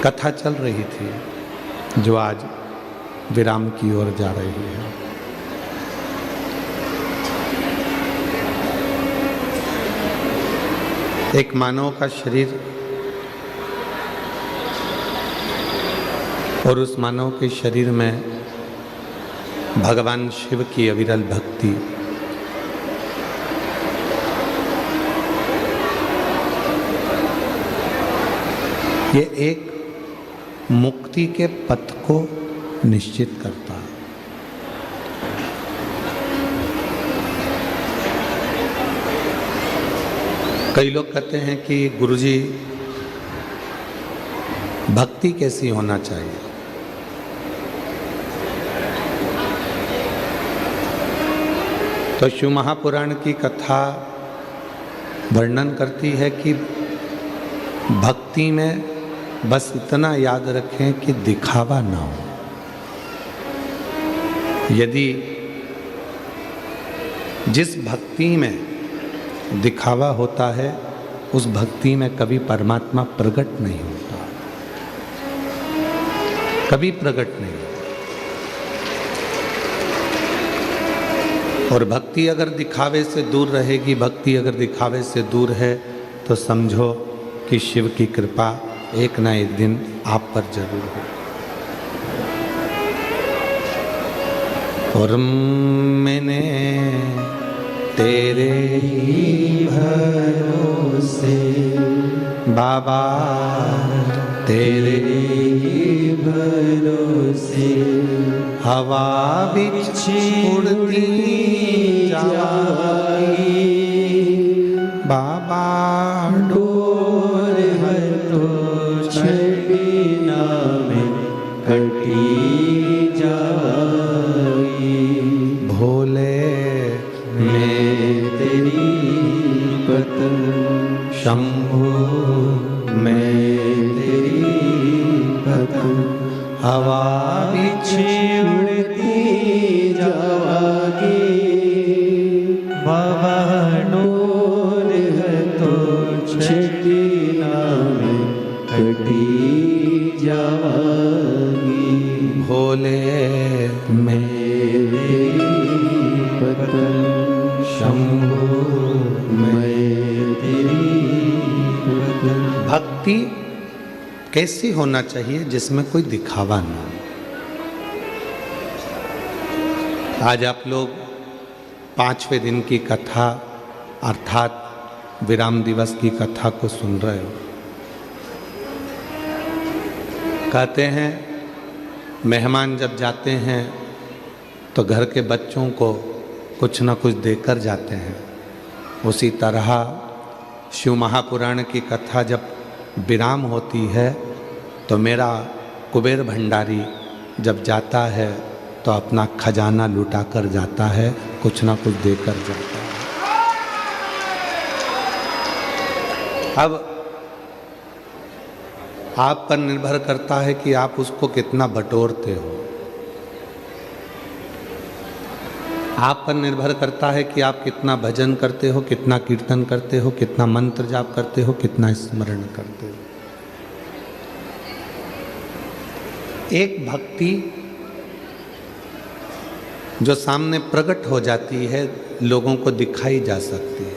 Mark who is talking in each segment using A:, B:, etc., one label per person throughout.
A: कथा चल रही थी जो आज विराम की ओर जा रही है। एक मानव का शरीर और उस मानव के शरीर में भगवान शिव की अविरल भक्ति, ये एक मुक्ति के पथ को निश्चित करता है। कई लोग कहते हैं कि गुरुजी भक्ति कैसी होना चाहिए। तो शिव महापुराण की कथा वर्णन करती है कि भक्ति में बस इतना याद रखें कि दिखावा ना हो। यदि जिस भक्ति में दिखावा होता है उस भक्ति में कभी परमात्मा प्रकट नहीं होता, कभी प्रकट नहीं होता। और भक्ति अगर दिखावे से दूर रहेगी, भक्ति अगर दिखावे से दूर है तो समझो कि शिव की कृपा एक ना एक दिन आप पर जरूर हो। और मैंने तेरे ही भरोसे बाबा, तेरे ही भरोसे हवा बिछ उड़ती जाएगी बाबा,
B: डोर है तो छड़ीना में कटी जाएगी।
A: भोले
B: मैं तेरी पतंग,
A: शंभु
B: मैं तेरी पतंग,
A: हवा
B: बिछी उड़ती जाएगी बाबा, डोर है तो छड़ीना में कटी जाएगी।
A: भोले
B: मेरी पतंग, शंभु मैं तेरी पतंग।
A: भक्ति कैसी होना चाहिए जिसमें कोई दिखावा ना हो। आज आप लोग 5वें दिन की कथा अर्थात विराम दिवस की कथा को सुन रहे हो। कहते हैं मेहमान जब जाते हैं तो घर के बच्चों को कुछ न कुछ देकर जाते हैं। उसी तरह शिव महापुराण की कथा जब विराम होती है तो मेरा कुबेर भंडारी जब जाता है तो अपना खजाना लुटा कर जाता है, कुछ ना कुछ देकर जाता है। अब आप पर निर्भर करता है कि आप उसको कितना बटोरते हो। आप पर निर्भर करता है कि आप कितना भजन करते हो, कितना कीर्तन करते हो, कितना मंत्र जाप करते हो, कितना स्मरण करते हो। एक भक्ति जो सामने प्रकट हो जाती है, लोगों को दिखाई जा सकती है,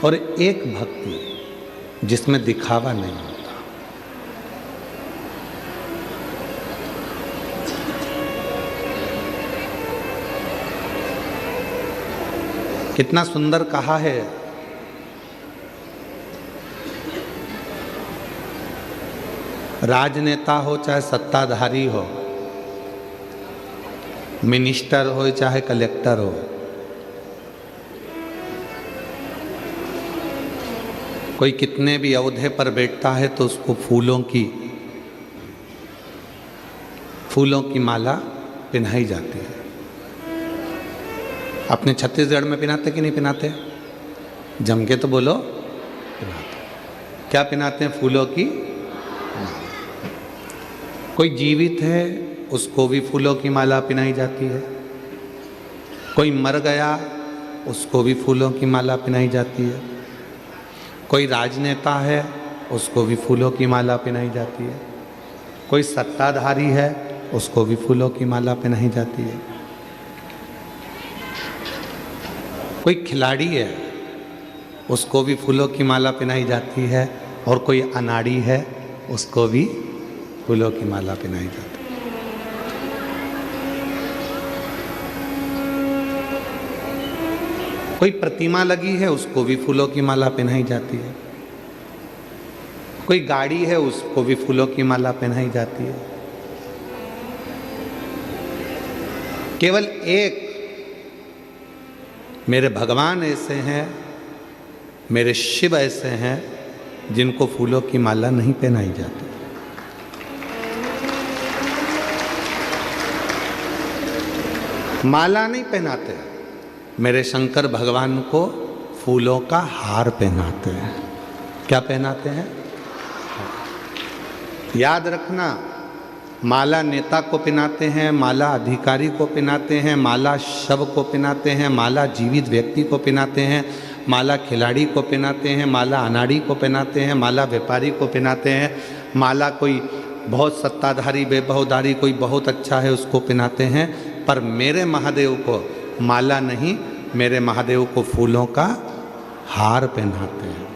A: और एक भक्ति जिसमें दिखावा नहीं होता। कितना सुंदर कहा है, राजनेता हो चाहे सत्ताधारी हो, मिनिस्टर हो चाहे कलेक्टर हो, कोई कितने भी ओहदे पर बैठता है तो उसको फूलों की माला पहनाई जाती है। अपने छत्तीसगढ़ में पहनाते कि नहीं पहनाते? जम के तो बोलो, पहनाते। क्या पहनाते हैं? फूलों की माला। कोई जीवित है उसको भी फूलों की माला पहनाई जाती है। कोई मर गया उसको भी फूलों की माला पहनाई जाती है। कोई राजनेता है उसको भी फूलों की माला पहनाई जाती है। कोई सत्ताधारी है, उसको भी फूलों की माला पहनाई जाती है। कोई खिलाड़ी है, उसको भी फूलों की माला पहनाई जाती है। और कोई अनाड़ी है, उसको भी फूलों की माला पहनाई जाती है। कोई प्रतिमा लगी है, उसको भी फूलों की माला पहनाई जाती है। कोई गाड़ी है, उसको भी फूलों की माला पहनाई जाती है। केवल एक मेरे भगवान ऐसे हैं, मेरे शिव ऐसे हैं जिनको फूलों की माला नहीं पहनाई जाती। माला नहीं पहनाते, मेरे शंकर भगवान को फूलों का हार पहनाते हैं। क्या पहनाते हैं? याद रखना, माला नेता को पहनाते हैं, माला अधिकारी को पहनाते हैं, माला शव को पहनाते हैं, माला जीवित व्यक्ति को पहनाते हैं, माला खिलाड़ी को पहनाते हैं, माला अनाड़ी को पहनाते हैं, माला व्यापारी को पहनाते हैं, माला कोई बहुत सत्ताधारी वैभवधारी कोई बहुत अच्छा है उसको पहनाते हैं। पर मेरे महादेव को माला नहीं, मेरे महादेव को फूलों का हार पहनाते हैं।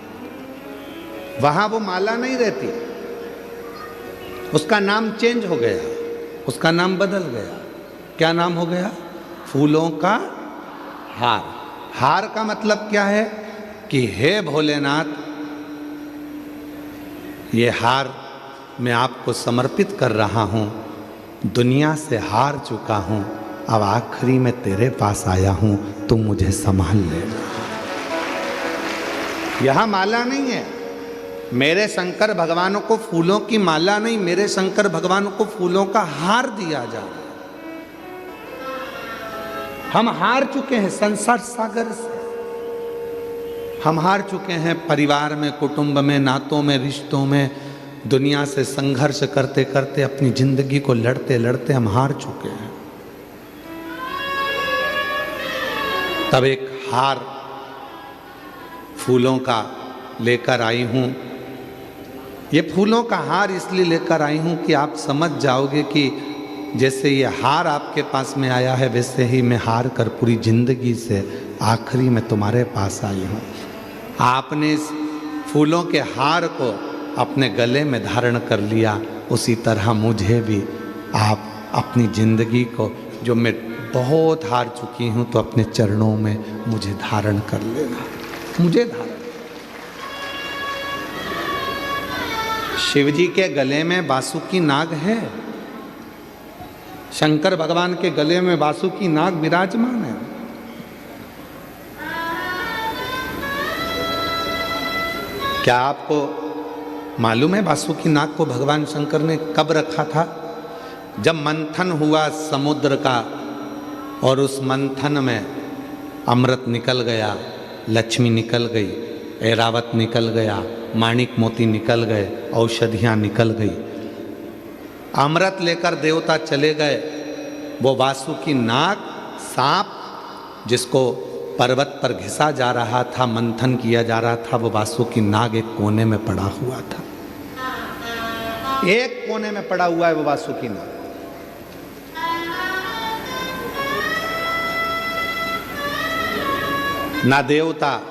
A: वहाँ वो माला नहीं रहती, उसका नाम चेंज हो गया, उसका नाम बदल गया। क्या नाम हो गया? फूलों का हार। हार का मतलब क्या है कि हे भोलेनाथ, ये हार मैं आपको समर्पित कर रहा हूँ। दुनिया से हार चुका हूँ, अब आखिरी में तेरे पास आया हूँ, तुम मुझे संभाल ले। यह माला नहीं है। मेरे शंकर भगवानों को फूलों की माला नहीं, मेरे शंकर भगवानों को फूलों का हार दिया जा रहा है। हम हार चुके हैं संसार सागर से, हम हार चुके हैं परिवार में, कुटुंब में, नातों में, रिश्तों में, दुनिया से संघर्ष करते करते अपनी जिंदगी को लड़ते लड़ते हम हार चुके हैं। तब एक हार फूलों का लेकर आई हूँ। ये फूलों का हार इसलिए लेकर आई हूँ कि आप समझ जाओगे कि जैसे ये हार आपके पास में आया है, वैसे ही मैं हार कर पूरी जिंदगी से आखिरी में तुम्हारे पास आई हूँ। आपने इस फूलों के हार को अपने गले में धारण कर लिया, उसी तरह मुझे भी आप अपनी जिंदगी को, जो मैं बहुत हार चुकी हूँ, तो अपने चरणों में मुझे धारण कर लेना, मुझे धारण। शिवजी के गले में बासुकी नाग है, शंकर भगवान के गले में बासुकी नाग विराजमान है। क्या आपको मालूम है बासुकी नाग को भगवान शंकर ने कब रखा था? जब मंथन हुआ समुद्र का और उस मंथन में अमृत निकल गया, लक्ष्मी निकल गई, ऐरावत निकल गया, माणिक मोती निकल गए, औषधियाँ निकल गई, अमृत लेकर देवता चले गए। वो वासुकी नाग सांप जिसको पर्वत पर घिसा जा रहा था, मंथन किया जा रहा था, वो वासुकी नाग एक कोने में पड़ा हुआ था, एक कोने में पड़ा हुआ है वो वासुकी नाग। ना देवता,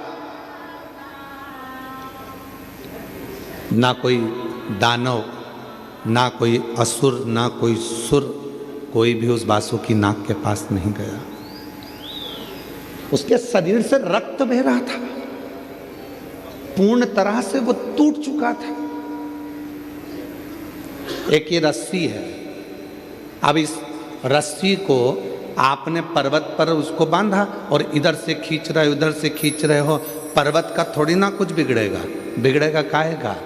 A: ना कोई दानव, ना कोई असुर, ना कोई सुर, कोई भी उस वासुकी नाग के पास नहीं गया। उसके शरीर से रक्त बह रहा था, पूर्ण तरह से वो टूट चुका था। एक ये रस्सी है, अब इस रस्सी को आपने पर्वत पर उसको बांधा और इधर से खींच रहे हो, उधर से खींच रहे हो, पर्वत का थोड़ी ना कुछ बिगड़ेगा, बिगड़ेगा काहे का?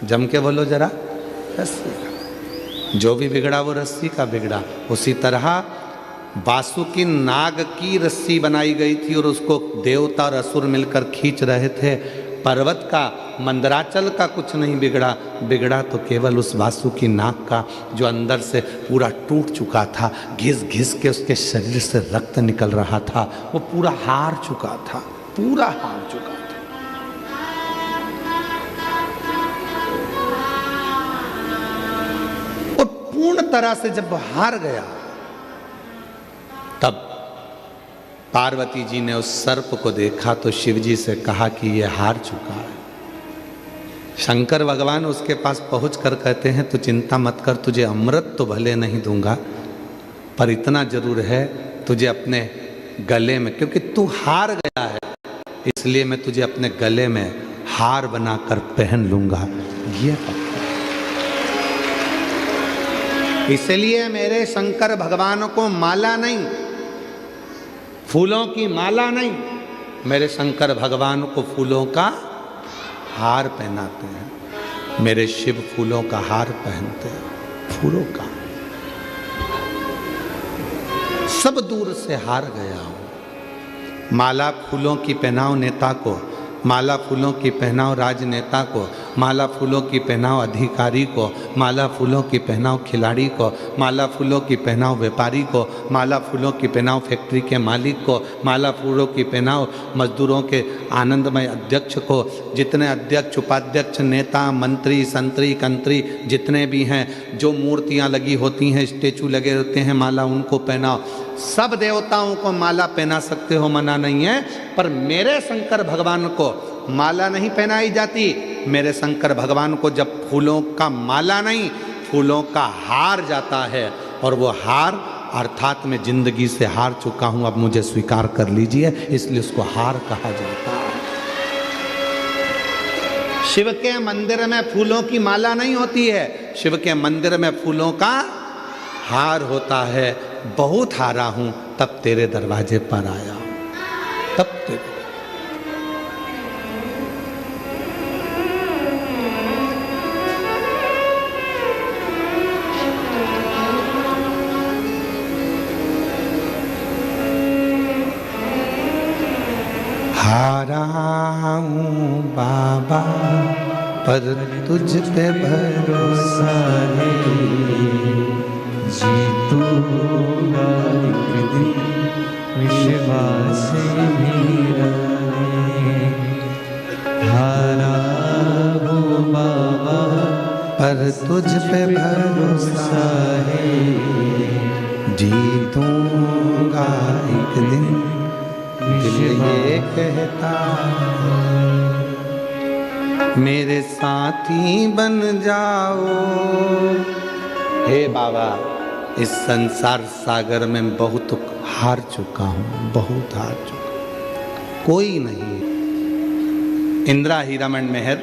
A: जम के बोलो जरा, रस्सी का। जो भी बिगड़ा वो रस्सी का बिगड़ा। उसी तरह वासुकी नाग की रस्सी बनाई गई थी और उसको देवता और असुर मिलकर खींच रहे थे। पर्वत का, मंदराचल का कुछ नहीं बिगड़ा, बिगड़ा तो केवल उस वासुकी नाग का, जो अंदर से पूरा टूट चुका था, घिस घिस के उसके शरीर से रक्त निकल रहा था, वो पूरा हार चुका था, पूरा हार चुका था। तरह से जब वो हार गया, तब पार्वती जी ने उस सर्प को देखा तो शिव जी से कहा कि ये हार चुका है। शंकर भगवान उसके पास पहुंचकर कहते हैं तू चिंता मत कर, तुझे अमृत तो भले नहीं दूंगा, पर इतना जरूर है तुझे अपने गले में, क्योंकि तू हार गया है इसलिए मैं तुझे अपने गले में हार बनाकर पहन लूंगा। ये इसलिए मेरे शंकर भगवान को माला नहीं, फूलों की माला नहीं, मेरे शंकर भगवान को फूलों का हार पहनाते हैं। मेरे शिव फूलों का हार पहनते हैं, फूलों का। सब दूर से हार गया हूं। माला फूलों की पहनाओ नेता को, माला फूलों की पहनाओ राजनेता को, माला फूलों की पहनाओ अधिकारी को, माला फूलों की पहनाओ खिलाड़ी को, माला फूलों की पहनाओ व्यापारी को, माला फूलों की पहनाओ फैक्ट्री के मालिक को, माला फूलों की पहनाओ मजदूरों के आनंदमय अध्यक्ष को, जितने अध्यक्ष उपाध्यक्ष नेता मंत्री संतरी कंत्री जितने भी हैं, जो मूर्तियां लगी होती हैं, स्टेचू लगे होते हैं, माला उनको पहनाओ। सब देवताओं को माला पहना सकते हो, मना नहीं है, पर मेरे शंकर भगवान को माला नहीं पहनाई जाती। मेरे शंकर भगवान को जब फूलों का माला नहीं, फूलों का हार जाता है, और वो हार अर्थात मैं जिंदगी से हार चुका हूं, अब मुझे स्वीकार कर लीजिए, इसलिए उसको हार कहा जाता है। शिव के मंदिर में फूलों की माला नहीं होती है, शिव के मंदिर में फूलों का हार होता है। बहुत हारा हूं तब तेरे दरवाजे पर आया हूं, तब तेरे हारा हूं बाबा पर तुझ पे भरोसा है,
B: जीतूंगा एक दिन विश्वास मेरा है। हारा हो बाबा
A: पर तुझ पे भरोसा है, जीतूंगा एक दिन दिल ये कहता मेरे साथी बन जाओ। हे बाबा, इस संसार सागर में बहुत हार चुका हूँ, बहुत हार चुका, कोई नहीं। इंदिरा हीरामन मेहर,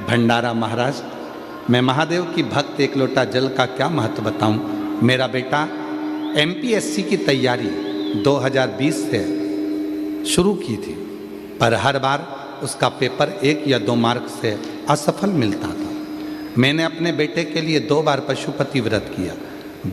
A: भंडारा महाराष्ट्र। मैं महादेव की भक्त, एक लोटा जल का क्या महत्व बताऊं। मेरा बेटा एमपीएससी की तैयारी 2020 से शुरू की थी, पर हर बार उसका पेपर 1 या 2 मार्क से असफल मिलता था। मैंने अपने बेटे के लिए 2 बार पशुपति व्रत किया।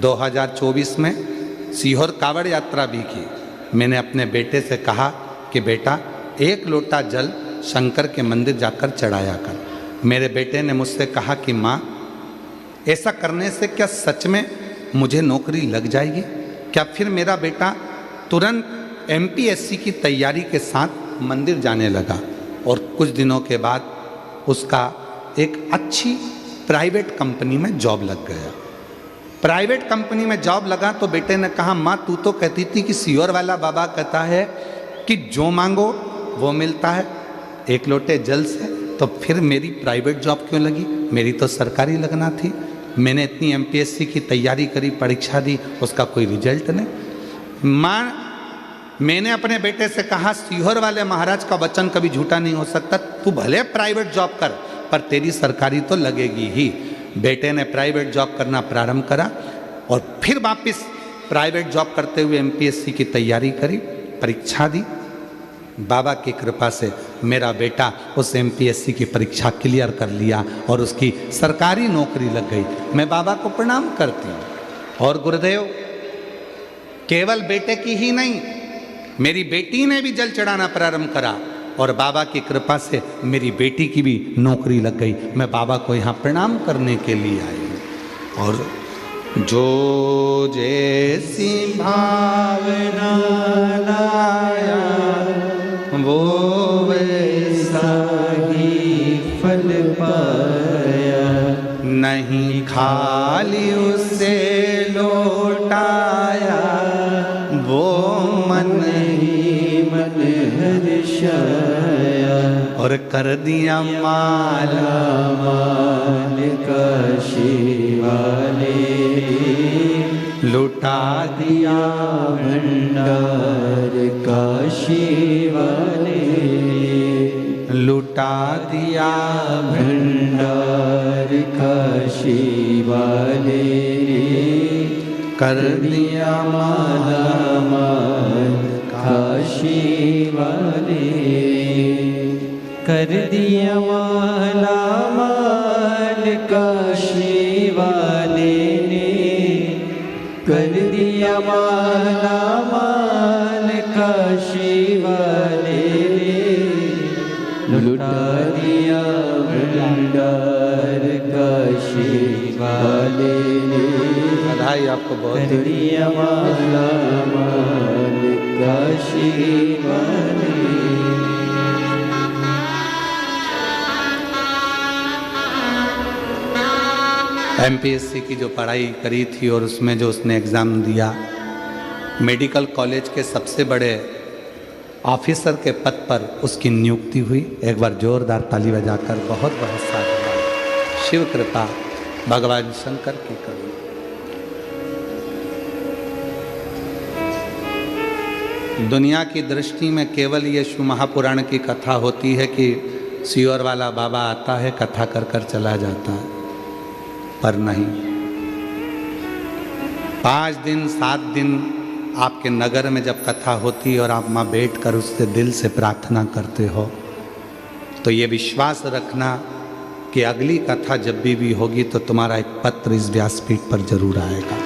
A: 2024 में सीहोर कावड़ यात्रा भी की। मैंने अपने बेटे से कहा कि बेटा 1 लोटा जल शंकर के मंदिर जाकर चढ़ाया कर। मेरे बेटे ने मुझसे कहा कि माँ, ऐसा करने से क्या सच में मुझे नौकरी लग जाएगी? क्या फिर मेरा बेटा तुरंत एमपीएससी की तैयारी के साथ मंदिर जाने लगा और कुछ दिनों के बाद उसका एक अच्छी प्राइवेट कंपनी में जॉब लग गया। प्राइवेट कंपनी में जॉब लगा तो बेटे ने कहा, माँ तू तो कहती थी कि सीहोर वाला बाबा कहता है कि जो मांगो वो मिलता है 1 लोटे जल से, तो फिर मेरी प्राइवेट जॉब क्यों लगी? मेरी तो सरकारी लगना थी। मैंने इतनी एमपीएससी की तैयारी करी, परीक्षा दी, उसका कोई रिजल्ट नहीं। माँ, मैंने अपने बेटे से कहा, सीहोर वाले महाराज का वचन कभी झूठा नहीं हो सकता, तू भले प्राइवेट जॉब कर पर तेरी सरकारी तो लगेगी ही। बेटे ने प्राइवेट जॉब करना प्रारंभ करा और फिर वापस प्राइवेट जॉब करते हुए एमपीएससी की तैयारी करी, परीक्षा दी। बाबा की कृपा से मेरा बेटा उस एमपीएससी की परीक्षा क्लियर कर लिया और उसकी सरकारी नौकरी लग गई। मैं बाबा को प्रणाम करती हूँ। और गुरुदेव, केवल बेटे की ही नहीं, मेरी बेटी ने भी जल चढ़ाना प्रारंभ करा और बाबा की कृपा से मेरी बेटी की भी नौकरी लग गई। मैं बाबा को यहाँ प्रणाम करने के लिए आई हूँ। और जो जैसी भावना लाया वो वैसा ही फल पाया, नहीं खाली उसे लौटाया, वो मन
B: ही मन हर्षाया,
A: और कर दिया माला
B: माल काशी वाले,
A: लुटा
B: दिया भंडार काशी वाले,
A: लुटा दिया
B: भंडार काशी वाले,
A: कर
B: दिया माला माल काशी वाले, कर दिया माला माल काशी वाले ने, कर दिया माला माल काशी वाले ने, लुटा दिया भंडार काशी वाले ने,
A: बधाई आपको बहुत।
B: कर दिया माला माल काशी वाले।
A: एमपीएससी की जो पढ़ाई करी थी और उसमें जो उसने एग्ज़ाम दिया, मेडिकल कॉलेज के सबसे बड़े ऑफिसर के पद पर उसकी नियुक्ति हुई। एक बार जोरदार ताली बजाकर बहुत बहुत साधुवाद। शिव कृपा भगवान शंकर की करुणा। दुनिया की दृष्टि में केवल ये शिव महापुराण की कथा होती है कि सियोर वाला बाबा आता है, कथा कर कर चला जाता है, पर नहीं। 5 दिन 7 दिन आपके नगर में जब कथा होती है और आप वहाँ बैठकर उससे दिल से प्रार्थना करते हो, तो ये विश्वास रखना कि अगली कथा जब भी होगी तो तुम्हारा एक पत्र इस व्यासपीठ पर जरूर आएगा।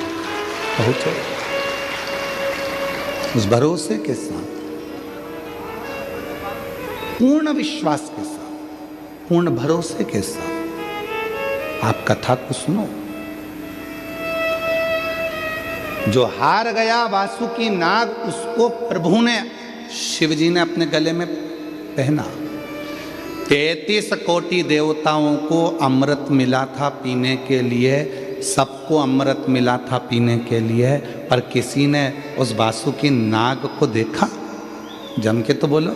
A: पहुँचो उस भरोसे के साथ, पूर्ण विश्वास के साथ, पूर्ण भरोसे के साथ आप कथा को सुनो। जो हार गया वासुकी नाग, उसको प्रभु ने, शिव जी ने अपने गले में पहना। 33 कोटि देवताओं को अमृत मिला था पीने के लिए, सबको अमृत मिला था पीने के लिए, पर किसी ने उस वासुकी नाग को देखा? जम के तो बोलो,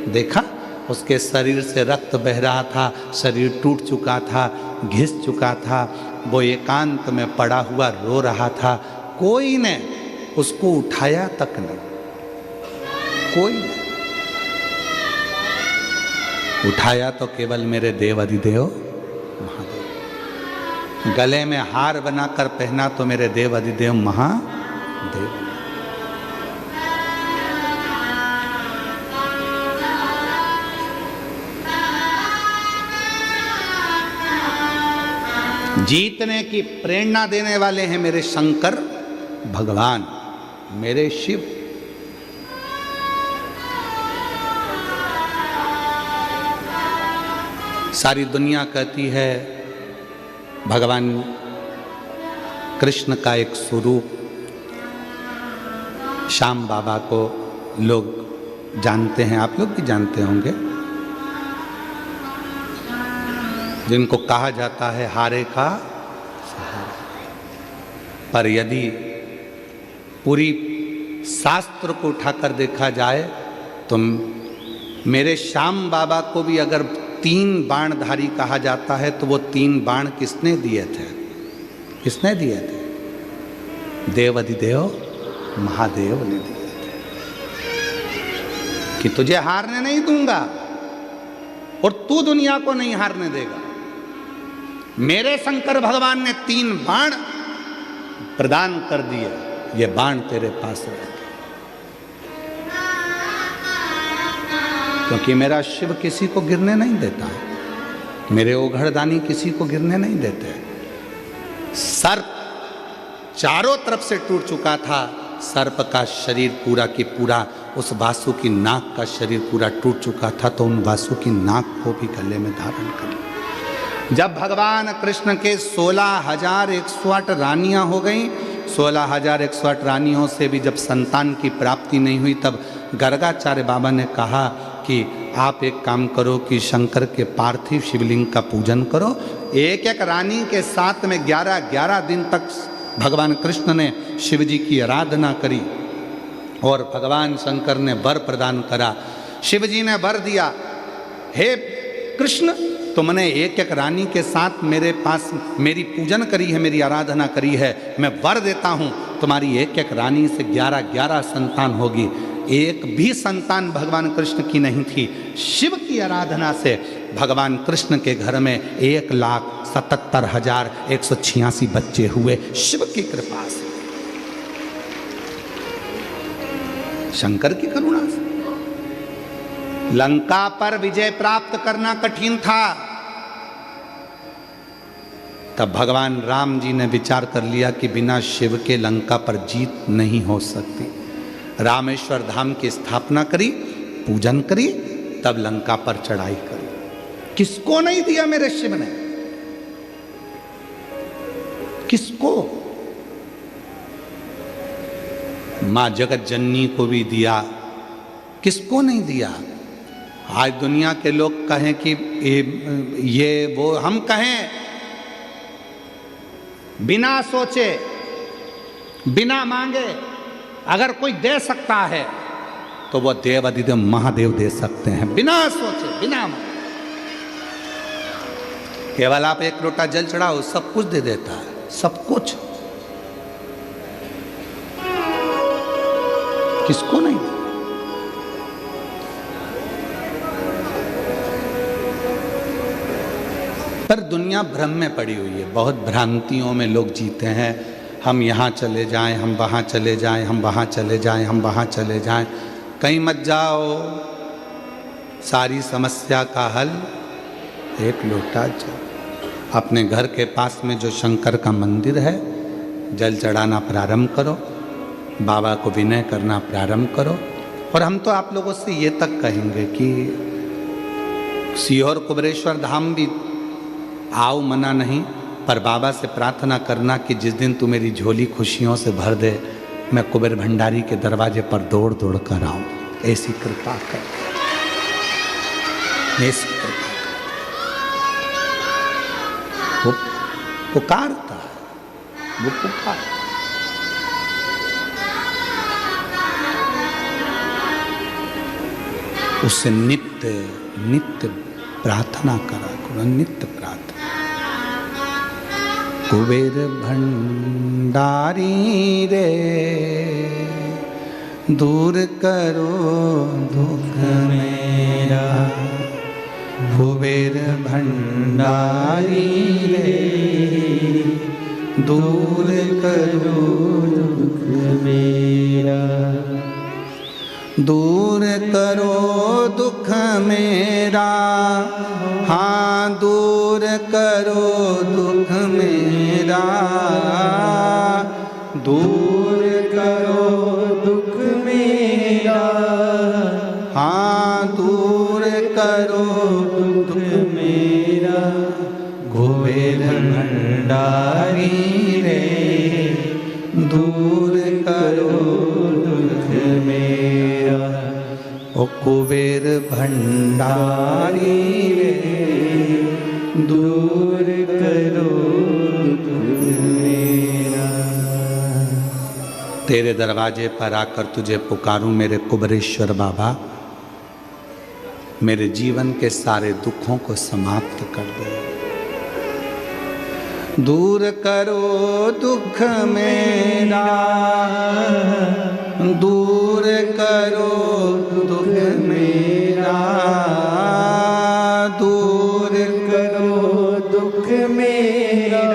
A: देखा? उसके शरीर से रक्त बह रहा था, शरीर टूट चुका था, घिस चुका था, वो एकांत में पड़ा हुआ रो रहा था। कोई ने उसको उठाया तक नहीं, कोई नहीं उठाया। तो केवल मेरे देव अधिदेव महादेव। गले में हार बनाकर पहना तो मेरे देव अधिदेव महादेव। जीतने की प्रेरणा देने वाले हैं मेरे शंकर भगवान, मेरे शिव। सारी दुनिया कहती है भगवान कृष्ण का एक स्वरूप श्याम बाबा को लोग जानते हैं, आप लोग भी जानते होंगे, जिनको कहा जाता है हारे का सहारा। पर यदि पूरी शास्त्र को उठाकर देखा जाए तो मेरे श्याम बाबा को भी अगर 3 बाणधारी कहा जाता है तो वो 3 बाण किसने दिए थे? किसने दिए थे? देव अधिदेव महादेव ने दिए थे कि तुझे हारने नहीं दूंगा और तू दुनिया को नहीं हारने देगा। मेरे शंकर भगवान ने 3 बाण प्रदान कर दिए, ये बाण तेरे पास रहे, क्योंकि मेरा शिव किसी को गिरने नहीं देता, मेरे ओघड़दानी किसी को गिरने नहीं देते। सर्प चारों तरफ से टूट चुका था, सर्प का शरीर पूरा की पूरा, उस वासुकी नाग का शरीर पूरा टूट चुका था, तो उन वासुकी नाग को भी गले में धारण कर लिया। जब भगवान कृष्ण के 16,108 रानियां हो गई, 16,108 रानियों से भी जब संतान की प्राप्ति नहीं हुई, तब गर्गाचार्य बाबा ने कहा कि आप एक काम करो कि शंकर के पार्थिव शिवलिंग का पूजन करो। एक एक रानी के साथ में 11 दिन तक भगवान कृष्ण ने शिव जी की आराधना करी और भगवान शंकर ने वर प्रदान करा। शिव जी ने वर दिया, हे कृष्ण तुमने एक एक रानी के साथ मेरे पास मेरी पूजन करी है, मेरी आराधना करी है, मैं वर देता हूँ तुम्हारी एक एक रानी से 11 संतान होगी। एक भी संतान भगवान कृष्ण की नहीं थी। शिव की आराधना से भगवान कृष्ण के घर में 1,77,186 बच्चे हुए शिव की कृपा से, शंकर की करुणा से। लंका पर विजय प्राप्त करना कठिन था, तब भगवान राम जी ने विचार कर लिया कि बिना शिव के लंका पर जीत नहीं हो सकती। रामेश्वर धाम की स्थापना करी, पूजन करी, तब लंका पर चढ़ाई करी। किसको नहीं दिया मेरे शिव ने? किसको? मां जगत जननी को भी दिया, किसको नहीं दिया? आज दुनिया के लोग कहें कि ये वो, हम कहें बिना सोचे बिना मांगे अगर कोई दे सकता है तो वो देवाधिदेव महादेव दे सकते हैं, बिना सोचे बिना मांगे। केवल आप एक लोटा जल चढ़ाओ, सब कुछ दे देता है, सब कुछ। किसको नहीं? पर दुनिया भ्रम में पड़ी हुई है, बहुत भ्रांतियों में लोग जीते हैं। हम यहाँ चले जाएं, हम वहाँ चले जाएं, हम वहाँ चले जाएं, हम वहाँ चले जाएं। कहीं मत जाओ, सारी समस्या का हल एक लोटा जल। अपने घर के पास में जो शंकर का मंदिर है, जल चढ़ाना प्रारंभ करो, बाबा को विनय करना प्रारंभ करो। और हम तो आप लोगों से ये तक कहेंगे कि सीहोर कुबेरेश्वर धाम भी आओ, मना नहीं, पर बाबा से प्रार्थना करना कि जिस दिन तू मेरी झोली खुशियों से भर दे, मैं कुबेर भंडारी के दरवाजे पर दौड़ दौड़ कर आऊं। ऐसी कृपा कर, ऐसी कृपा कर। वो पुकारता है, वो पुकार। उससे नित्य नित्य प्रार्थना करा करो, नित्य प्रार्थना। कुबेर भंडारी रे दूर करो दुख मेरा, कुबेर भंडारी रे दूर करो दुख मेरा, दूर करो दुख मेरा, हाँ दूर करो दुख मेरा, दूर करो दुख मेरा, हाँ दूर करो दुख मेरा। कुबेर भंडारी रे दूर करो दुख मेरा, ओ कुबेर भंडारी रे दूर करो दुख मेरा। तेरे दरवाजे पर आकर तुझे पुकारूं मेरे कुबेरेश्वर बाबा, मेरे जीवन के सारे दुखों को समाप्त कर दो। दूर करो दुख मेरा, दूर करो दुख मेरा, दूर करो दुख मेरा,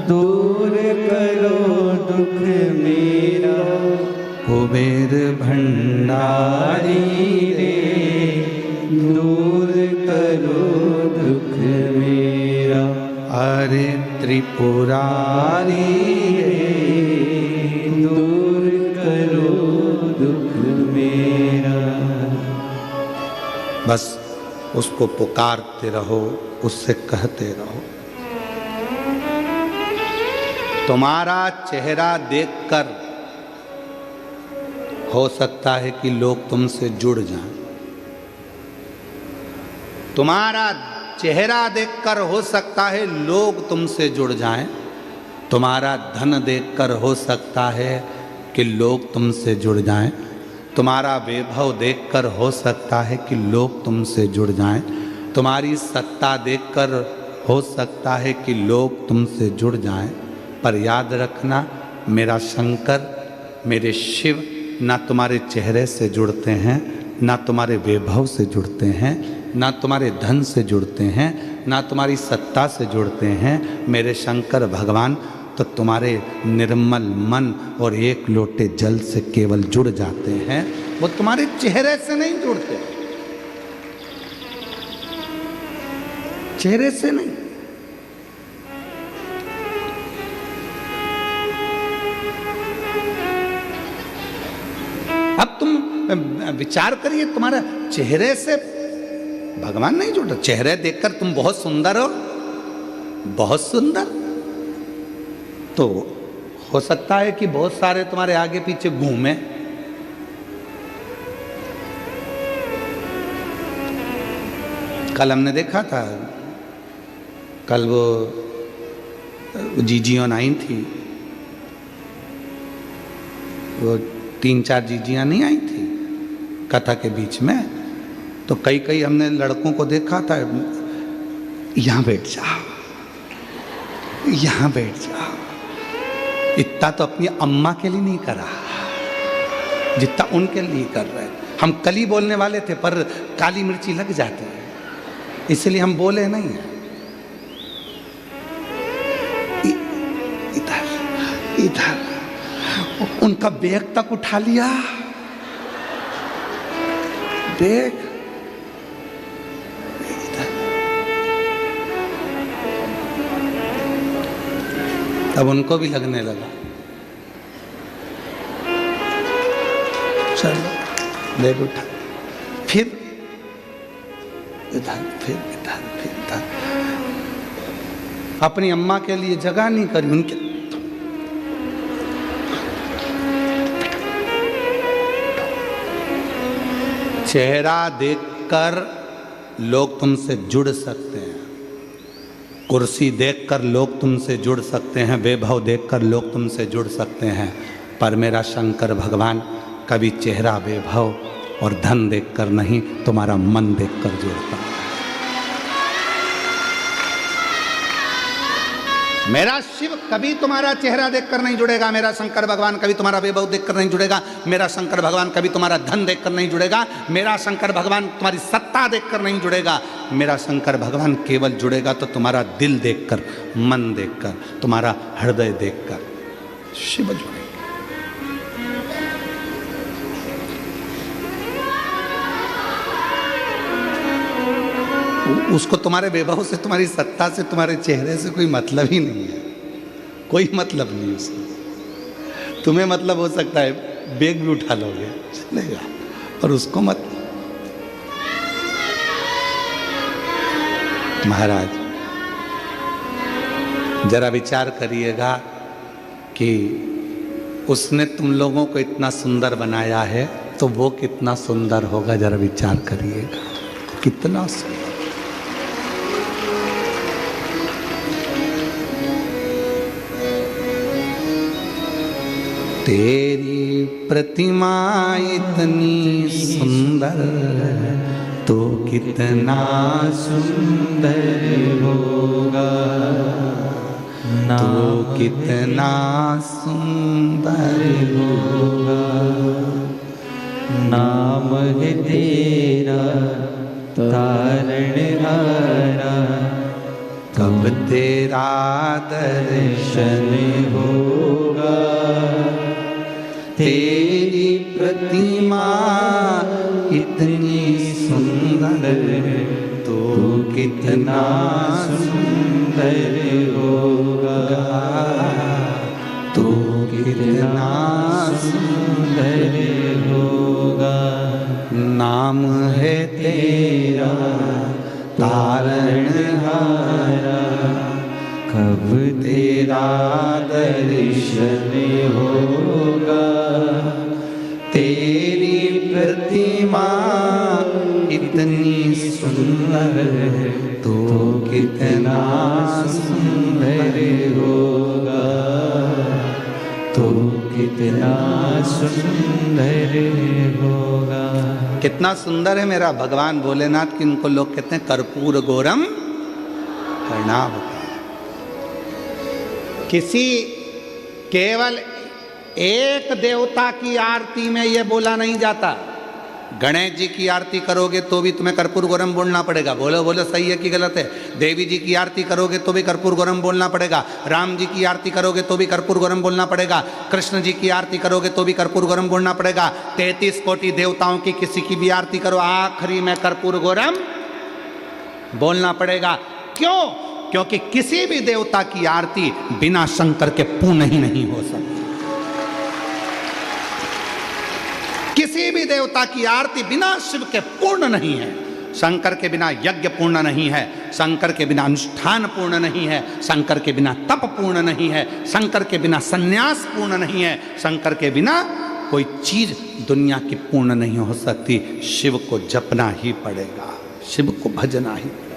A: दूर करो दुख मेरा। कुबेर भंडारी रे दूर करो दुख मेरा। अरे त्रिपुरारी रे दूर करो दुख मेरा। बस उसको पुकारते रहो, उससे कहते रहो। तुम्हारा चेहरा देखकर हो सकता है कि लोग तुमसे जुड़ जाएं, तुम्हारा चेहरा देखकर हो सकता है लोग तुमसे जुड़ जाएं, तुम्हारा धन देखकर हो सकता है कि लोग तुमसे जुड़ जाएं, तुम्हारा वैभव देखकर हो सकता है कि लोग तुमसे जुड़ जाएं, तुम्हारी सत्ता देखकर हो सकता है कि लोग तुमसे जुड़ जाएं, पर याद रखना मेरा शंकर, मेरे शिव ना तुम्हारे चेहरे से जुड़ते हैं, ना तुम्हारे वैभव से जुड़ते हैं, ना तुम्हारे धन से जुड़ते हैं, ना तुम्हारी सत्ता से जुड़ते हैं। मेरे शंकर भगवान तो तुम्हारे निर्मल मन और एक लोटे जल से केवल जुड़ जाते हैं, वो तुम्हारे चेहरे से नहीं जुड़ते, चेहरे से नहीं। अब तुम विचार करिए, तुम्हारा चेहरे से भगवान नहीं जुड़ रहा। चेहरे देखकर तुम बहुत सुंदर हो, बहुत सुंदर, तो हो सकता है कि बहुत सारे तुम्हारे आगे पीछे घूमे। कल हमने देखा था, कल वो जीजियों आई थी, वो 3-4 जीजियां नहीं आई थी कथा के बीच में, तो कई हमने लड़कों को देखा था, यहाँ बैठ जाओ, यहाँ बैठ जाओ। इतना तो अपनी अम्मा के लिए नहीं करा जितना उनके लिए कर रहे। हम कली बोलने वाले थे पर काली मिर्ची लग जाते हैं, इसलिए हम बोले नहीं है। इधर इधर उनका बैग तक उठा लिया, बैग तब उनको भी लगने लगा, चलो बैग उठा, फिर इधर, फिर इधर, फिर इधर। अपनी अम्मा के लिए जगह नहीं करी, उनके चेहरा देखकर लोग तुमसे जुड़ सकते हैं, कुर्सी देखकर लोग तुमसे जुड़ सकते हैं, वैभव देखकर लोग तुमसे जुड़ सकते हैं, पर मेरा शंकर भगवान कभी चेहरा, वैभव और धन देखकर नहीं, तुम्हारा मन देखकर जुड़ता है। मेरा शिव कभी तुम्हारा चेहरा देखकर नहीं जुड़ेगा, मेरा शंकर भगवान कभी तुम्हारा वैभव देखकर नहीं जुड़ेगा, मेरा शंकर भगवान कभी तुम्हारा धन देखकर नहीं जुड़ेगा, मेरा शंकर भगवान तुम्हारी सत्ता देखकर नहीं जुड़ेगा। मेरा शंकर भगवान केवल जुड़ेगा तो तुम्हारा दिल देखकर, मन देखकर, तुम्हारा हृदय देखकर शिव जुड़ेगा। उसको तुम्हारे वैभव से, तुम्हारी सत्ता से, तुम्हारे चेहरे से कोई मतलब ही नहीं है, कोई मतलब नहीं उसको। तुम्हें मतलब हो सकता है बैग भी उठा लोगे, चलेगा, और उसको मत। महाराज जरा विचार करिएगा कि उसने तुम लोगों को इतना सुंदर बनाया है तो वो कितना सुंदर होगा, जरा विचार करिएगा, कितना सुंदर। तेरी प्रतिमा इतनी सुंदर तो कितना सुंदर होगा, तो कितना सुंदर होगा।
B: नाम है तेरा तारणहारा,
A: कब तेरा दर्शन
B: होगा।
A: तेरी प्रतिमा इतनी सुंदर तो कितना
B: सुंदर होगा,
A: तो कितना
B: सुंदर होगा।
A: नाम है तेरा तारणहारा,
B: कब तेरा दर्शन होगा।
A: तेरी प्रतिमा इतनी इतनी सुंदर तो कितना
B: सुंदर होगा, तो कितना सुंदर होगा।
A: कितना सुंदर है मेरा भगवान भोलेनाथ कि इनको लोग कहते हैं कर्पूर गौरम कर्णावतारम। किसी केवल एक देवता की आरती में यह बोला नहीं जाता। गणेश जी की आरती करोगे तो भी तुम्हें कर्पूर गौरम बोलना पड़ेगा। बोलो बोलो सही है कि गलत है। देवी जी की आरती करोगे तो भी कर्पूर गौरम बोलना पड़ेगा। राम जी की आरती करोगे तो भी कर्पूर गौरम बोलना पड़ेगा। कृष्ण जी की आरती करोगे तो भी कर्पूर गौरम बोलना पड़ेगा। 33 कोटि देवताओं की किसी की भी आरती करो, आखिरी में कर्पूर गौरम बोलना पड़ेगा। क्यों? क्योंकि किसी भी देवता की आरती बिना शंकर के पूर्ण ही नहीं हो सकती। किसी भी देवता की आरती बिना शिव के पूर्ण नहीं है। शंकर के बिना यज्ञ पूर्ण नहीं है, शंकर के बिना अनुष्ठान पूर्ण नहीं है, शंकर के बिना तप पूर्ण नहीं है, शंकर के बिना संन्यास पूर्ण नहीं है, शंकर के बिना कोई चीज दुनिया की पूर्ण नहीं हो सकती। शिव को जपना ही पड़ेगा, शिव को भजना ही पड़ेगा।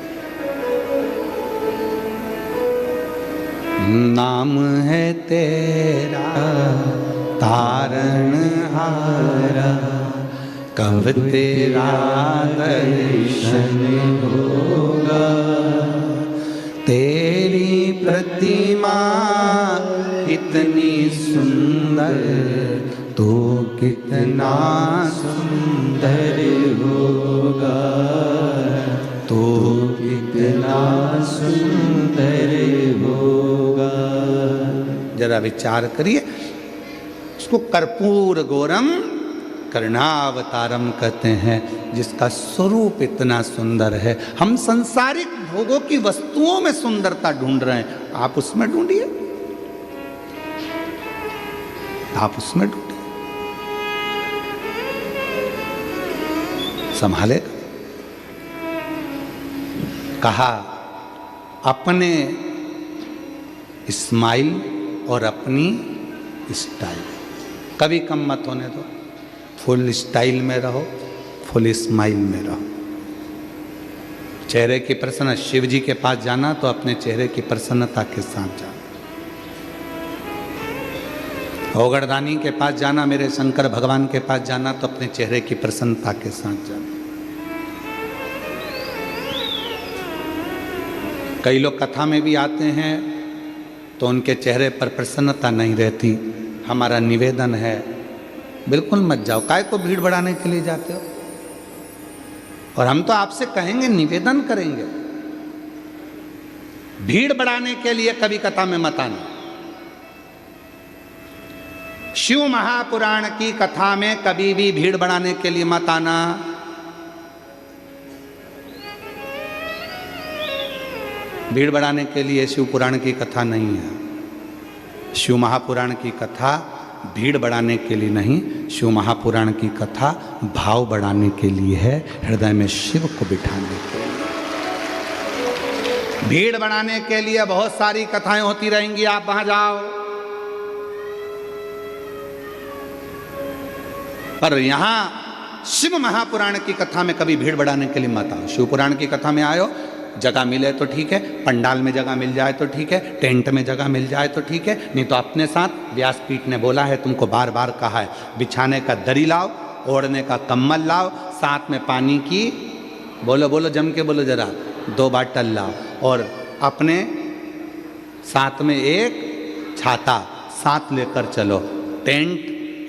A: नाम है तेरा तारणहारा, कब तेरा दर्शन होगा। तेरी प्रतिमा इतनी सुंदर तो कितना
B: सुंदर होगा, तो कितना सुंदर होगा।
A: जरा विचार करिए। उसको कर्पूर गौरम कर्णावतारम कहते हैं, जिसका स्वरूप इतना सुंदर है। हम संसारिक भोगों की वस्तुओं में सुंदरता ढूंढ रहे हैं, आप उसमें ढूंढिए, आप उसमें ढूंढिए, संभालेगा। कहा अपने स्माइल और अपनी स्टाइल कभी कम मत होने दो। फुल स्टाइल में रहो, फुल स्माइल में रहो। चेहरे की प्रसन्न, शिव जी के पास जाना तो अपने चेहरे की प्रसन्नता के साथ जाना। ओगड़दानी के पास जाना, मेरे शंकर भगवान के पास जाना तो अपने चेहरे की प्रसन्नता के साथ जाना। कई लोग कथा में भी आते हैं तो उनके चेहरे पर प्रसन्नता नहीं रहती। हमारा निवेदन है, बिल्कुल मत जाओ। काय को भीड़ बढ़ाने के लिए जाते हो? और हम तो आपसे कहेंगे, निवेदन करेंगे, भीड़ बढ़ाने के लिए कभी कथा में मत आना। शिव महापुराण की कथा में कभी भी भीड़ बढ़ाने के लिए मत आना। भीड़ बढ़ाने के लिए शिव पुराण की कथा नहीं है। शिव महापुराण की कथा भीड़ बढ़ाने के लिए नहीं, शिव महापुराण की कथा भाव बढ़ाने के लिए है, हृदय में शिव को बिठाने के लिए। भीड़ बढ़ाने के लिए बहुत सारी कथाएं होती रहेंगी, आप वहां जाओ, पर यहां शिव महापुराण की कथा में कभी भीड़ बढ़ाने के लिए मत आओ। शिव पुराण की कथा में आयो, जगह मिले तो ठीक है, पंडाल में जगह मिल जाए तो ठीक है, टेंट में जगह मिल जाए तो ठीक है, नहीं तो अपने साथ व्यासपीठ ने बोला है, तुमको बार बार कहा है, बिछाने का दरी लाओ, ओढ़ने का कम्बल लाओ, साथ में पानी की, बोलो बोलो जम के बोलो जरा, 2 बाटल लाओ, और अपने साथ में एक छाता साथ लेकर चलो। टेंट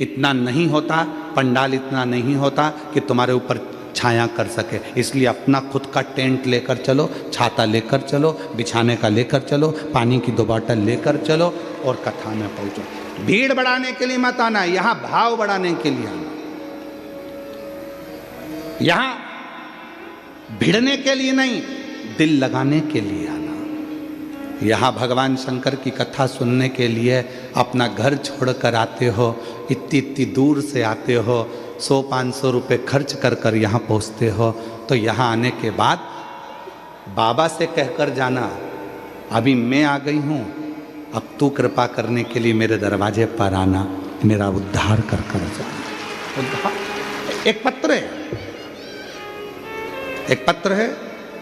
A: इतना नहीं होता, पंडाल इतना नहीं होता कि तुम्हारे ऊपर छाया कर सके, इसलिए अपना खुद का टेंट लेकर चलो, छाता लेकर चलो, बिछाने का लेकर चलो, पानी की 2 बाटल लेकर चलो और कथा में पहुंचो। भीड़ बढ़ाने के लिए मत आना, यहां भाव बढ़ाने के लिए आना। यहां भिड़ने के लिए नहीं, दिल लगाने के लिए आना। यहाँ भगवान शंकर की कथा सुनने के लिए अपना घर छोड़कर आते हो, इतनी इतनी दूर से आते हो, 100-500 रुपये खर्च कर कर यहाँ पहुँचते हो, तो यहाँ आने के बाद बाबा से कहकर जाना, अभी मैं आ गई हूँ, अब तू कृपा करने के लिए मेरे दरवाजे पर आना, मेरा उद्धार कर कर जाना। उद्धार एक पत्र है, एक पत्र है,